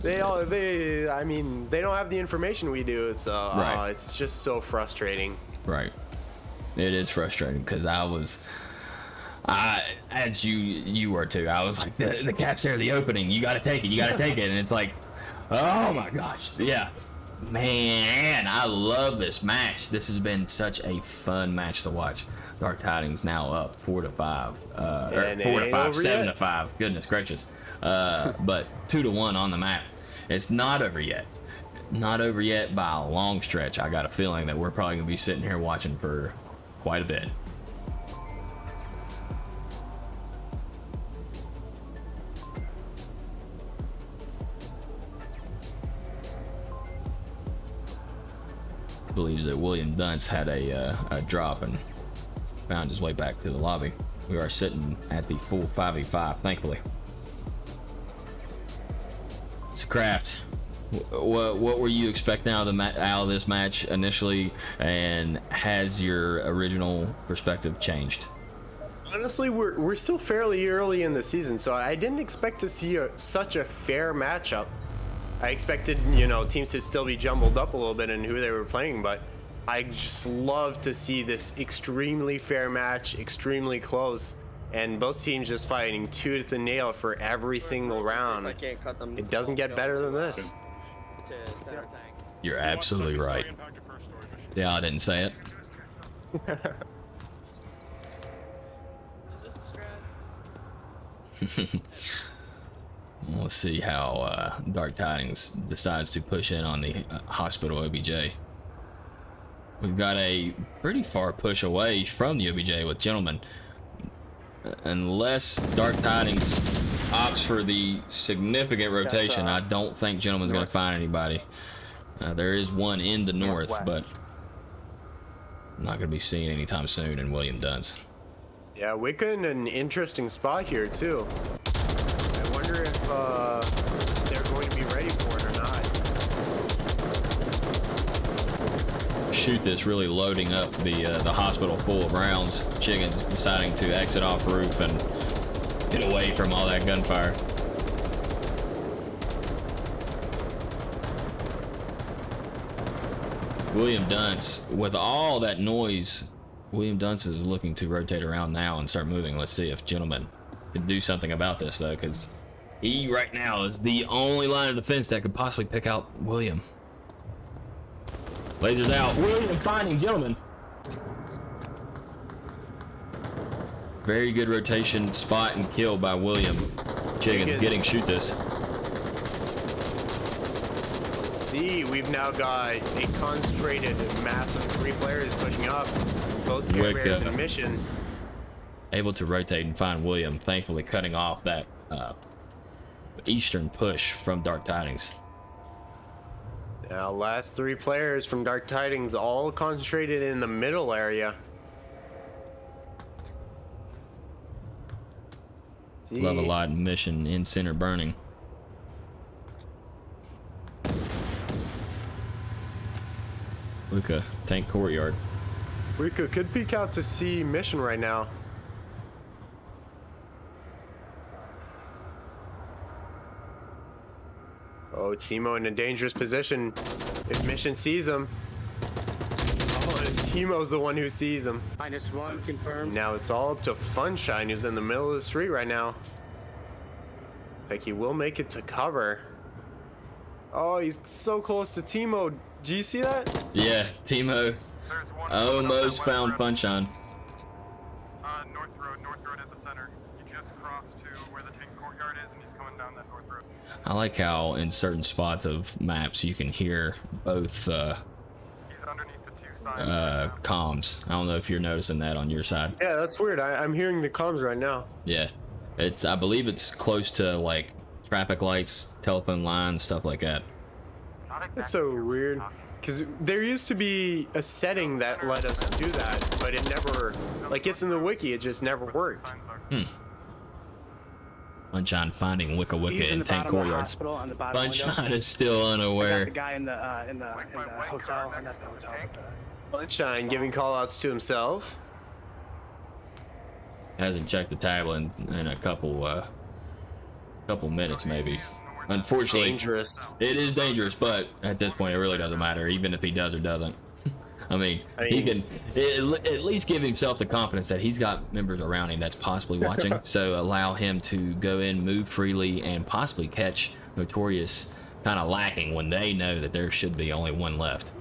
I mean, they don't have the information we do, so right. It's just so frustrating. Right. It is frustrating because as you were too, I was like, the cap's there, the opening, you gotta take it, and it's like, oh my gosh, yeah. Man, I love this match. This has been such a fun match to watch. Dark Tidings now up 4-5, 4-5, 7-5. Goodness gracious. But 2-1 on the map. It's not over yet. Not over yet by a long stretch. I got a feeling that we're probably gonna be sitting here watching for quite a bit. Believes that William Dunce had a drop and found his way back to the lobby. We are sitting at the full 5v5, thankfully. So Kraft, what were you expecting out of this match initially, and has your original perspective changed? Honestly, we're still fairly early in the season, so I didn't expect to see such a fair matchup. I expected, teams to still be jumbled up a little bit in who they were playing, but I just love to see this extremely fair match, extremely close, and both teams just fighting tooth and nail for every single round. It doesn't get better than this. You're absolutely right. Yeah, I didn't say it. We'll see how Dark Tidings decides to push in on the hospital OBJ. We've got a pretty far push away from the OBJ with Gentlemen. Unless Dark Tidings opts for the significant rotation, I don't think Gentleman's going to find anybody. There is one in the north, but not going to be seen anytime soon in William Dunce. Yeah, Wicca in an interesting spot here, too. I wonder if they're going to be ready for it or not. Shoot this, really loading up the hospital full of rounds. Chickens deciding to exit off roof and get away from all that gunfire. William Dunce, with all that noise, William Dunce is looking to rotate around now and start moving. Let's see if Gentlemen can do something about this, though, because he right now is the only line of defense that could possibly pick out William. Lasers out. William finding Gentlemen. Very good rotation, spot, and kill by William. Chickens getting shoot this. See, we've now got a concentrated mass of 3 players pushing up. Both carriers in mission. Able to rotate and find William, thankfully cutting off that eastern push from Dark Tidings. Now, last 3 players from Dark Tidings all concentrated in the middle area. Love a lot mission in center burning. Luca, tank courtyard. Rico could peek out to see mission right now. Oh, Timo in a dangerous position. If mission sees him. Oh, and Timo's the one who sees him. -1 confirmed. Now it's all up to Funshine, who's in the middle of the street right now. Like he will make it to cover. Oh, he's so close to Timo. Do you see that? Yeah, Timo almost found Funshine. North Road at the center. He just crossed to where the tank courtyard is, and he's coming down that North Road. I like how in certain spots of maps you can hear both He's underneath the 2 signs. comms. I don't know if you're noticing that on your side. Yeah, that's weird. I'm hearing the comms right now. Yeah, I believe it's close to like traffic lights, telephone lines, stuff like that. That's so weird. Because there used to be a setting that let us do that, but it never, like it's in the wiki, it just never worked. Sunshine finding Wicca He's in in the Tank bottom of the Courtyard. hospital on the bottom window. Sunshine is still I got the unaware. guy in the hotel, or not the hotel, but Sunshine giving callouts to himself. Hasn't checked the tablet in a couple minutes maybe. Unfortunately, Dangerous. it is dangerous, but at this point, it really doesn't matter, even if he does or doesn't. I mean, he can at least give himself the confidence that he's got members around him that's possibly watching. So allow him to go in, move freely, and possibly catch Notorious kind of lacking when they know that there should be only one left.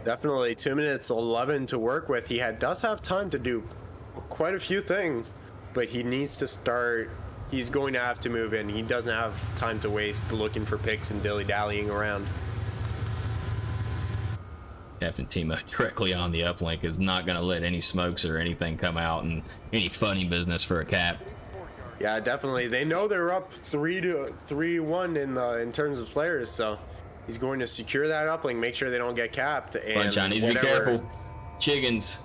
Definitely 2 minutes 11 to work with. He does have time to do quite a few things, but he needs to start. He's going to have to move in. He doesn't have time to waste looking for picks and dilly-dallying around. Captain Timo directly on the uplink is not going to let any smokes or anything come out and any funny business for a cap. Yeah, definitely. They know they're up 3-1 in terms of players, so he's going to secure that uplink, make sure they don't get capped. And Sunshine needs to be careful. Chiggins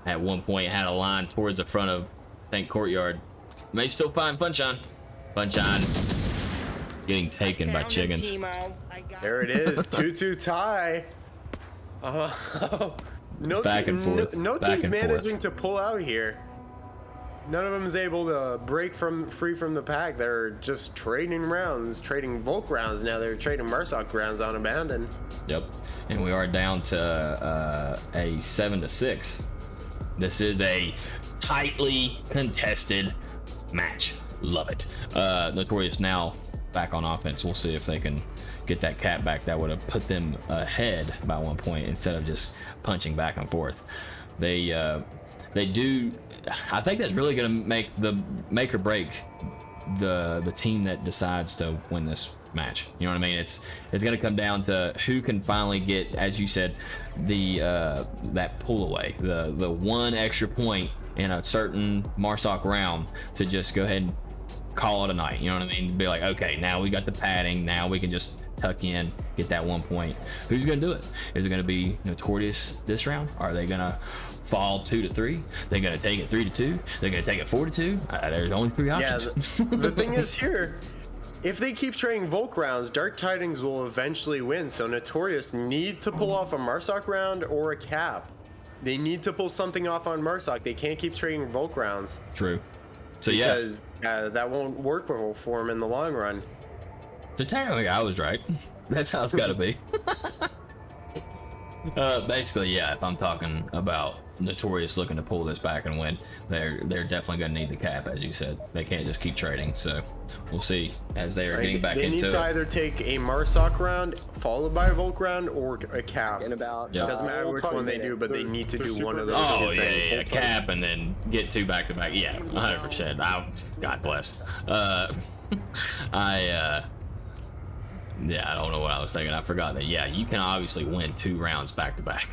at one point had a line towards the front of Tank Courtyard. May still find Funshine. Funshine getting taken by Chiggins. There it is, 2-2 tie. No Back and forth. No Back team's and managing forth. to pull out here. None of them is able to break free from the pack. They're just trading rounds, trading Volk rounds. Now they're trading Marsoc rounds on Abandon. Yep, and we are down to a 7-6. This is a tightly contested match. Love it. Notorious now back on offense. We'll see if they can get that cap back. That would have put them ahead by 1 point instead of just punching back and forth. They do. I think that's really going to make or break the team that decides to win this match. You know what I mean? It's going to come down to who can finally get, as you said, that pull away, the one extra point in a certain Marsoc round to just go ahead and call it a night. You know what I mean? Be like, okay, now we got the padding. Now we can just tuck in, get that 1 point. Who's going to do it? Is it going to be Notorious this round? Are they going to fall 2-3? They're going to take it 3-2? They're going to take it 4-2? There's only three options. Yeah, the thing is here, if they keep trading Volk rounds, Dark Tidings will eventually win. So Notorious need to pull off a Marsoc round or a cap. They need to pull something off on Marsoc. They can't keep trading Volk rounds. True. So because that won't work for them in the long run. So technically, I was right. That's how it's got to be. Basically, yeah. If I'm talking about Notorious looking to pull this back and win, they're definitely going to need the cap, as you said. They can't just keep trading. So we'll see as they are getting back they into need to either take a Marsoc round followed by a Volk round or a cap. In about Yep. Doesn't matter which one they do, but they need to do one of those. Oh two yeah, things. yeah, cap and then get two back to back. Yeah, 100%. God bless. Yeah, I don't know what I was thinking. I forgot that. Yeah, you can obviously win 2 rounds back to back.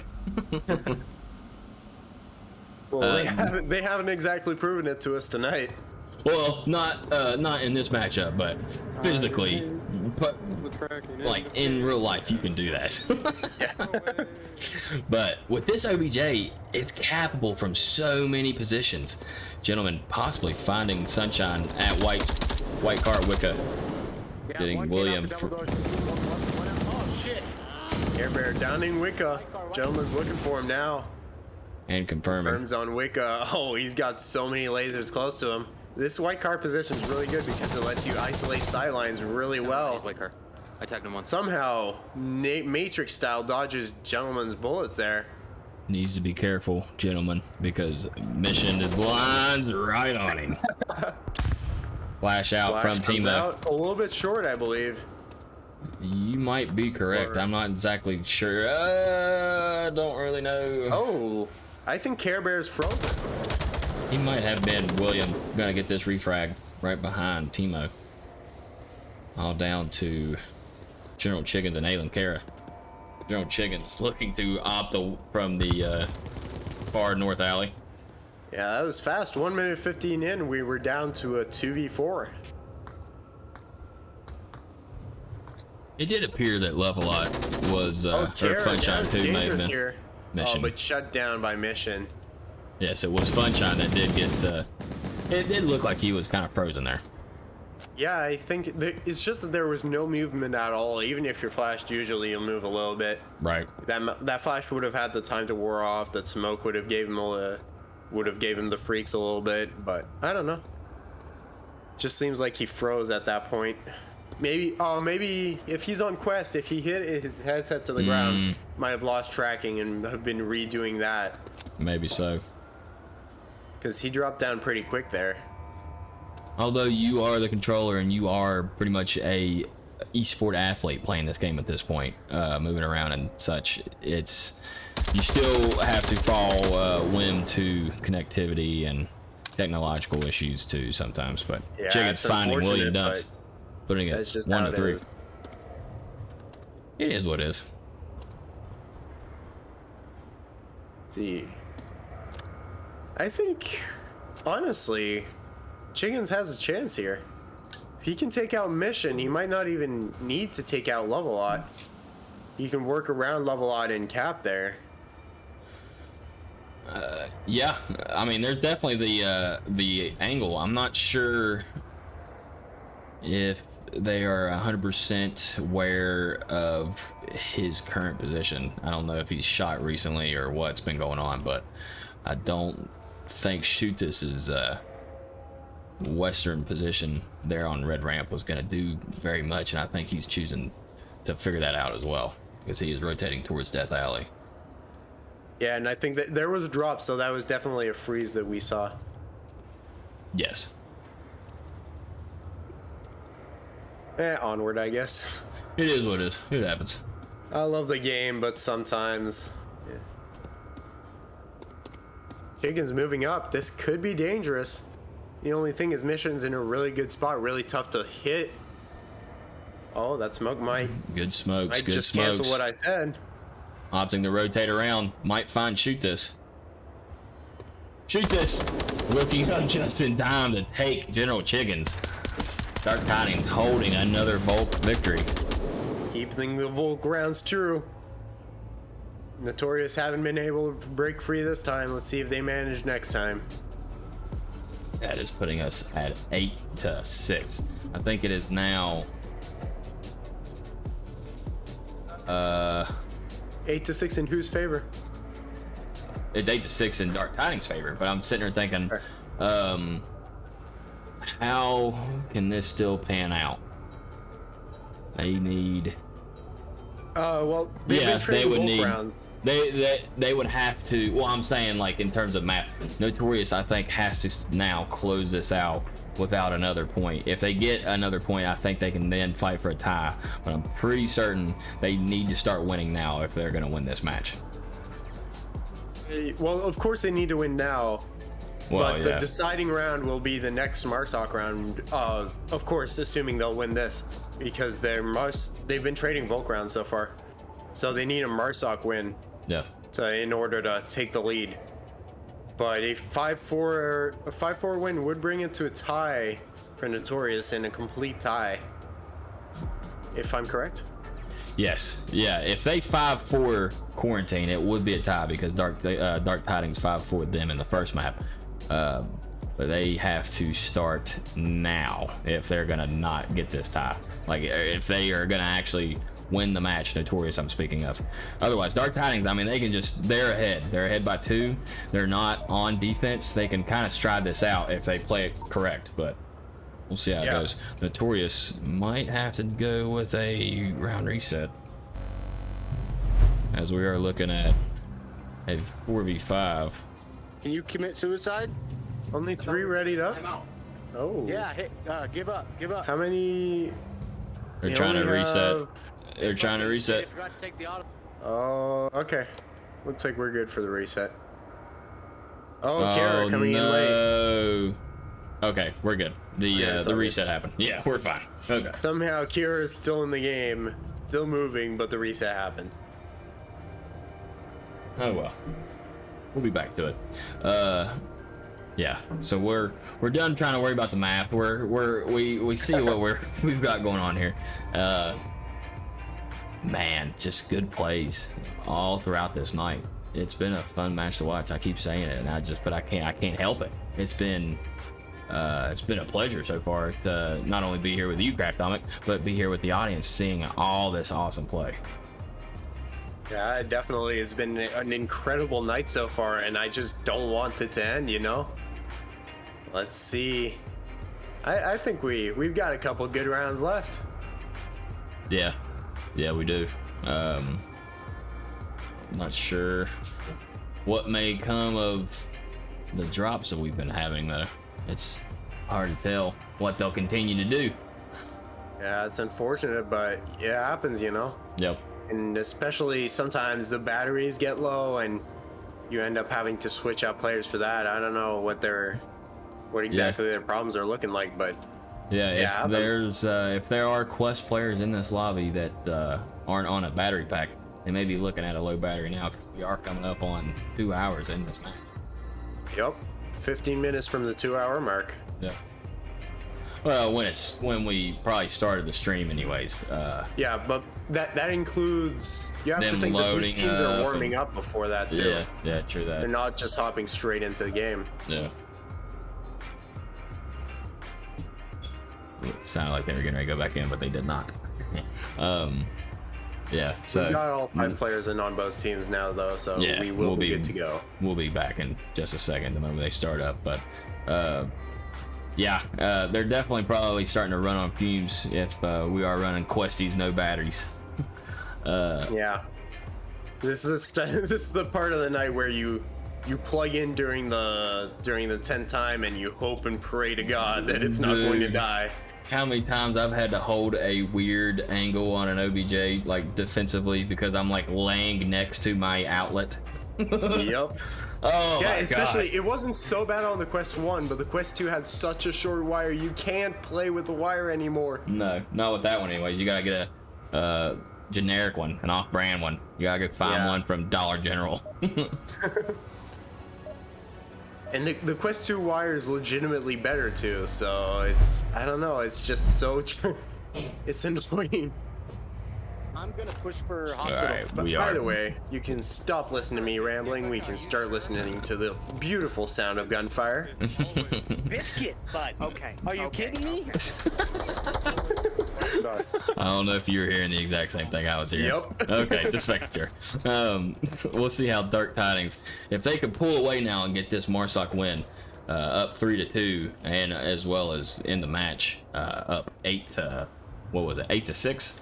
Well, they haven't exactly proven it to us tonight. Well, not in this matchup, but physically, but like in real life, you can do that. But with this OBJ, it's capable from so many positions. Gentlemen, possibly finding Sunshine at white car Wicca, getting William. Oh shit! Air Bear downing Wicca. Gentleman's looking for him now. And confirming. Firms on Wicca. Oh, he's got so many lasers close to him. This white car position is really good because it lets you isolate sidelines really well. White car. I tagged him once. Somehow, Matrix style dodges Gentleman's bullets there. Needs to be careful, gentlemen, because mission is lines right on him. Flash out Flash from comes Timo. out a little bit short, I believe. You might be correct. I'm not exactly sure. Don't really know. Oh, I think Care Bear's frozen. He might have been. William gonna get this refrag right behind Timo. All down to General Chickens and Alan Kara. General Chicken's looking to opt from the far north alley. Yeah, that was fast. 1 minute 15 in, we were down to a 2v4. It did appear that Levelot was or Kara, Funshine too may have dangerous been here. Mission. Oh, but shut down by Mission. Yes, it was Funshine that did get. It did look like he was kind of frozen there. Yeah, I think it's just that there was no movement at all. Even if you're flashed, usually you'll move a little bit. Right. That flash would have had the time to wear off. That smoke would have gave him the freaks a little bit. But I don't know. Just seems like he froze at that point. Maybe if he's on quest, if he hit his headset to the ground, might have lost tracking and have been redoing that. Maybe so. Because he dropped down pretty quick there. Although you are the controller and you are pretty much a esport athlete playing this game at this point, moving around and such, you still have to fall whim to connectivity and technological issues too sometimes. But Yeah, Chicken's it's finding William unfortunate, Dunce, putting it that's just 1 how to it 3. is. It is what it is. See, I think honestly, Chickens has a chance here. If he can take out Mission, he might not even need to take out Levelot. He can work around Levelot and Cap there. Yeah, I mean, there's definitely the angle. I'm not sure if they are 100% aware of his current position. I don't know if he's shot recently or what's been going on, but I don't think Shoot This's western position there on Red Ramp was going to do very much, and I think he's choosing to figure that out as well because he is rotating towards Death Alley. Yeah, and I think that there was a drop, so that was definitely a freeze that we saw. Yes. Onward, I guess. It is what it is. It happens. I love the game, but sometimes... Yeah. Chicken's moving up. This could be dangerous. The only thing is Mission's in a really good spot, really tough to hit. Oh, that smoke might Good smokes. Good just smokes. cancel what I said. Opting to rotate around. Might find Shoot This. Shoot This. Looking up just in time to take General Chickens. Dark Tidings holding another bulk victory. Keeping the Volk rounds true. Notorious haven't been able to break free this time. Let's see if they manage next time. That is putting us at 8-6. I think it is now 8-6 in whose favor? it's 8-6 in Dark Tidings' favor, but I'm sitting here thinking, how can this still pan out? They need. Well, they've been Yeah, they trading would Volk need. rounds. They would have to. Well, I'm saying like in terms of map, Notorious I think has to now close this out without another point. If they get another point, I think they can then fight for a tie. But I'm pretty certain they need to start winning now if they're going to win this match. Well, of course they need to win now. Well, But yeah. the deciding round will be the next Marsoc round. Of course, assuming they'll win this, because they've been trading Volk rounds so far, so they need a Marsoc win Yeah. in order to take the lead. But a 5-4 win would bring it to a tie for Notorious, and a complete tie, if I'm correct. Yes. Yeah. If they 5-4 quarantine, it would be a tie because Dark Tidings 5-4 them in the first map. But they have to start now if they're gonna not get this tie. Like if they are gonna actually win the match, Notorious I'm speaking of. Otherwise, Dark Tidings, I mean, they're ahead. They're ahead by 2. They're not on defense. They can kind of stride this out if they play it correct, but we'll see how it goes. Notorious might have to go with a round reset, as we are looking at a 4v5. Can you commit suicide? Only 3 readied up. Oh. Yeah, give up. How many? They're They trying to only reset. have- They're trying to reset. They forgot to take the auto. Oh, okay. Looks like we're good for the reset. Oh, Kara coming in late. No. Okay, we're good. it's The all reset happened. Yeah, we're fine. Okay. Somehow Kira is still in the game, still moving, but the reset happened. Oh well, we'll be back to it. Yeah. So we're done trying to worry about the math. We see what we've got going on here. Man, just good plays all throughout this night. It's been a fun match to watch. I keep saying it, and I can't help it. It's been a pleasure so far to not only be here with you, Craftomic, but be here with the audience, seeing all this awesome play. Yeah, definitely. It's been an incredible night so far, and I just don't want it to end, you know? Let's see. I think we've got a couple good rounds left. Yeah, we do. Not sure what may come of the drops that we've been having, though. It's hard to tell what they'll continue to do. Yeah, it's unfortunate, but it happens, you know? Yep. And especially sometimes the batteries get low and you end up having to switch out players for that. I don't know what exactly their problems are looking like, but yeah, if there are Quest players in this lobby that aren't on a battery pack, they may be looking at a low battery now, because we are coming up on 2 hours in this match. Yep, 15 minutes from the 2-hour mark. Yeah. Well, when we probably started the stream, anyways. Yeah, but that includes, you have to them think that loading these teams are warming and- up before that too. Yeah, true that. They're not just hopping straight into the game. Yeah. It sounded like they were getting ready to go back in, but they did not. Yeah, so We've got all 5 players in on both teams now, though, so yeah, we will be good to go. We'll be back in just a second, the moment they start up. But they're definitely probably starting to run on fumes if we are running Questies no batteries. Yeah, this is the part of the night where you plug in during the 10th time and you hope and pray to God that it's not going to die. How many times I've had to hold a weird angle on an OBJ, like defensively, because I'm like laying next to my outlet. Yep. Oh Yeah, my especially God. it wasn't so bad on the Quest 1, but the Quest 2 has such a short wire you can't play with the wire anymore. No, not with that one anyways. You gotta get a generic one, an off-brand one. You gotta go find one from Dollar General. And the Quest 2 wire is legitimately better too, so I don't know, it's just so it's annoying. I'm gonna push for hospital. Alright, But we by are. the way, you can stop listening to me rambling. We can start listening to the beautiful sound of gunfire. Biscuit, bud. Okay. Are you kidding me? I don't know if you were hearing the exact same thing I was hearing. Yep. Okay, just making sure. We'll see how Dark Tidings, if they could pull away now and get this Marsoc win, up 3-2, and as well as in the match, up 8 to 6.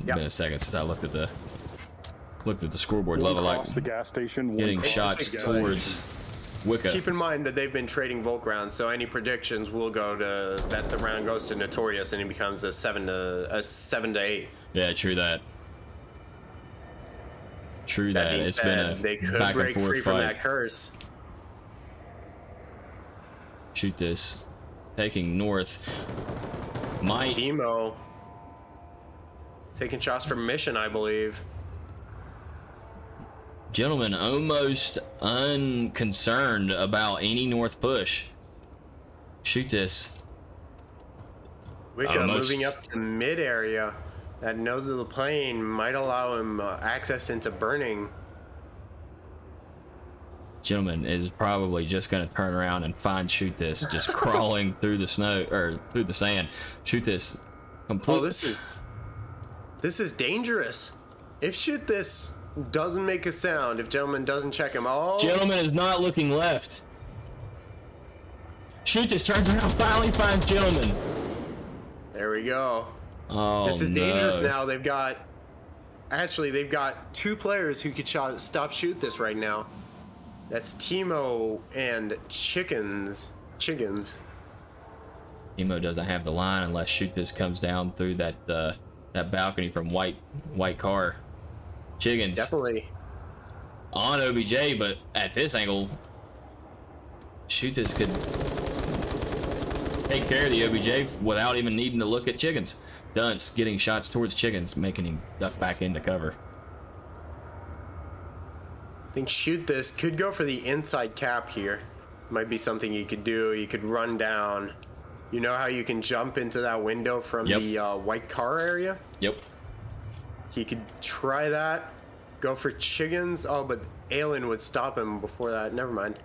Yep. Been a second since I looked at the scoreboard level, like Across the gas station. one getting cross shots the gas towards station. Wicca. Keep in mind that they've been trading Volk rounds, so any predictions will go to that the round goes to Notorious and it becomes a 7 to 8. Yeah, true that. True that. Being It's said, been a they could back break and forth free from fight. that curse. Shoot this. Taking north. Might. Emo taking shots from Mission, I believe. Gentlemen, almost unconcerned about any north push. Shoot this. Wicca Almost. moving up to mid area. That nose of the plane might allow him access into burning. Gentleman is probably just going to turn around and find Shoot This just crawling through the snow or through the sand. Shoot This. Oh, this is dangerous. If Shoot This doesn't make a sound, if Gentleman doesn't check him, Gentleman is not looking left. Shoot This turns around, finally finds Gentleman. There we go. Oh, This is no. dangerous now. They've got 2 players who could stop Shoot This right now. That's Timo and Chickens. Emo doesn't have the line unless Shoot This comes down through that balcony from white car. Chickens Definitely. on OBJ, but at this angle, Shoot This could take care of the OBJ without even needing to look at Chickens. Dunce getting shots towards Chickens, making him duck back into cover. think shoot this could go for the inside cap here. Might be something you could do. You could run down. You know how you can jump into that window from the white car area? Yep. He could try that. Go for chickens. Oh, but Alan would stop him before that. Never mind.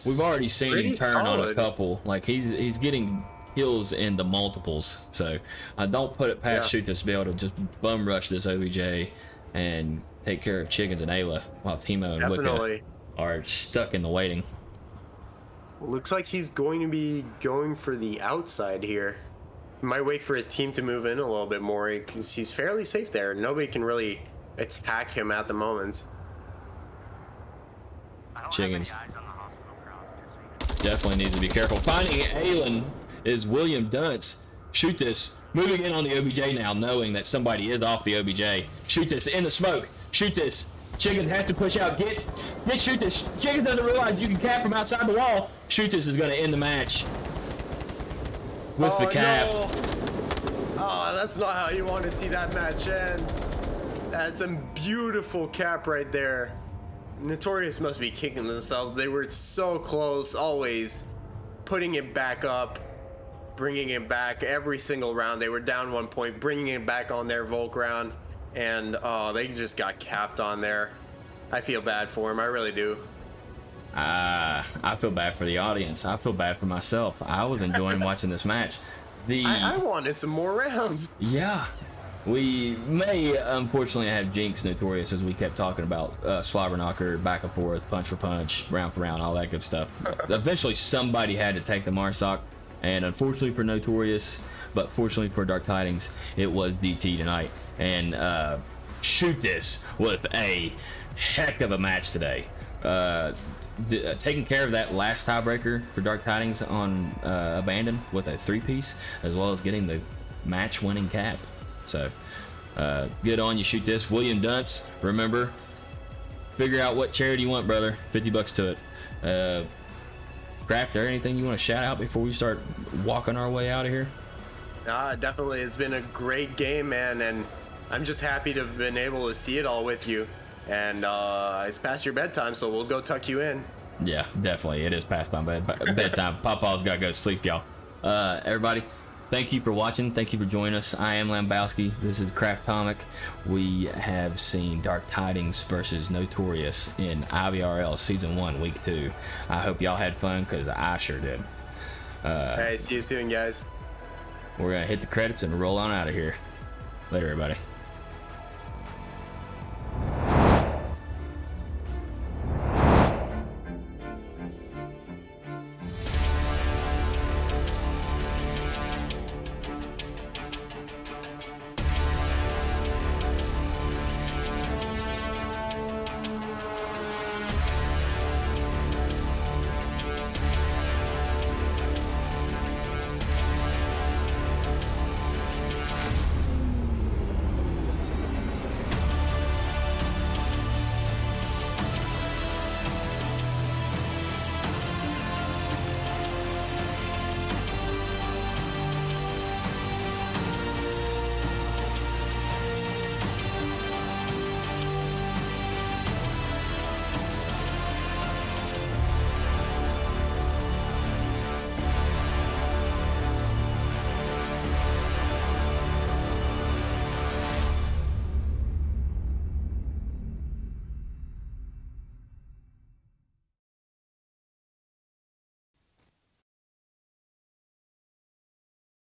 We've already seen him turn on a solid. couple. Like he's getting kills in the multiples. So I don't put it past Shoot This to be able to just bum rush this OBJ and take care of chickens and Ayla while Timo and Wicca are stuck in the waiting. Looks like he's going to be going for the outside here. He might wait for his team to move in a little bit more because he's fairly safe there. Nobody can really attack him at the moment. Chickens definitely needs to be careful. Finding Alan is William Dunce. Shoot This moving in on the OBJ now, knowing that somebody is off the OBJ. Shoot This in the smoke. Shoot This. Chickens has to push out. Get Shoot This. Chickens doesn't realize you can cap from outside the wall. Shoot This is going to end the match with the cap. No. Oh, that's not how you want to see that match end. That's some beautiful cap right there. Notorious must be kicking themselves. They were so close, always putting it back up, bringing it back every single round. They were down 1 point, bringing it back on their Volk round. And they just got capped on there. I feel bad for him. I really do. I feel bad for the audience. I feel bad for myself. I was enjoying watching this match. I wanted some more rounds. Yeah. We may unfortunately have jinxed Notorious as we kept talking about slobber knocker, back and forth, punch for punch, round for round, all that good stuff. Eventually somebody had to take the Marsoc, and unfortunately for Notorious, but fortunately for Dark Tidings, it was DT tonight. And Shoot This with a heck of a match today. Taking care of that last tiebreaker for Dark Tidings on Abandon with a 3-piece, as well as getting the match-winning cap. So, good on you, Shoot This. William Dunce, remember, figure out what charity you want, brother. $50 to it. Craft, there anything you want to shout out before we start walking our way out of here? Definitely. It's been a great game, man, and I'm just happy to have been able to see it all with you. And it's past your bedtime, so we'll go tuck you in. Yeah, definitely. It is past my bedtime. Papa's got to go to sleep, y'all. Everybody, thank you for watching. Thank you for joining us. I am Lambowski. This is Craft Comic. We have seen Dark Tidings versus Notorious in IVRL Season 1, Week 2. I hope y'all had fun, because I sure did. Hey, see you soon, guys. We're going to hit the credits and roll on out of here. Later, everybody.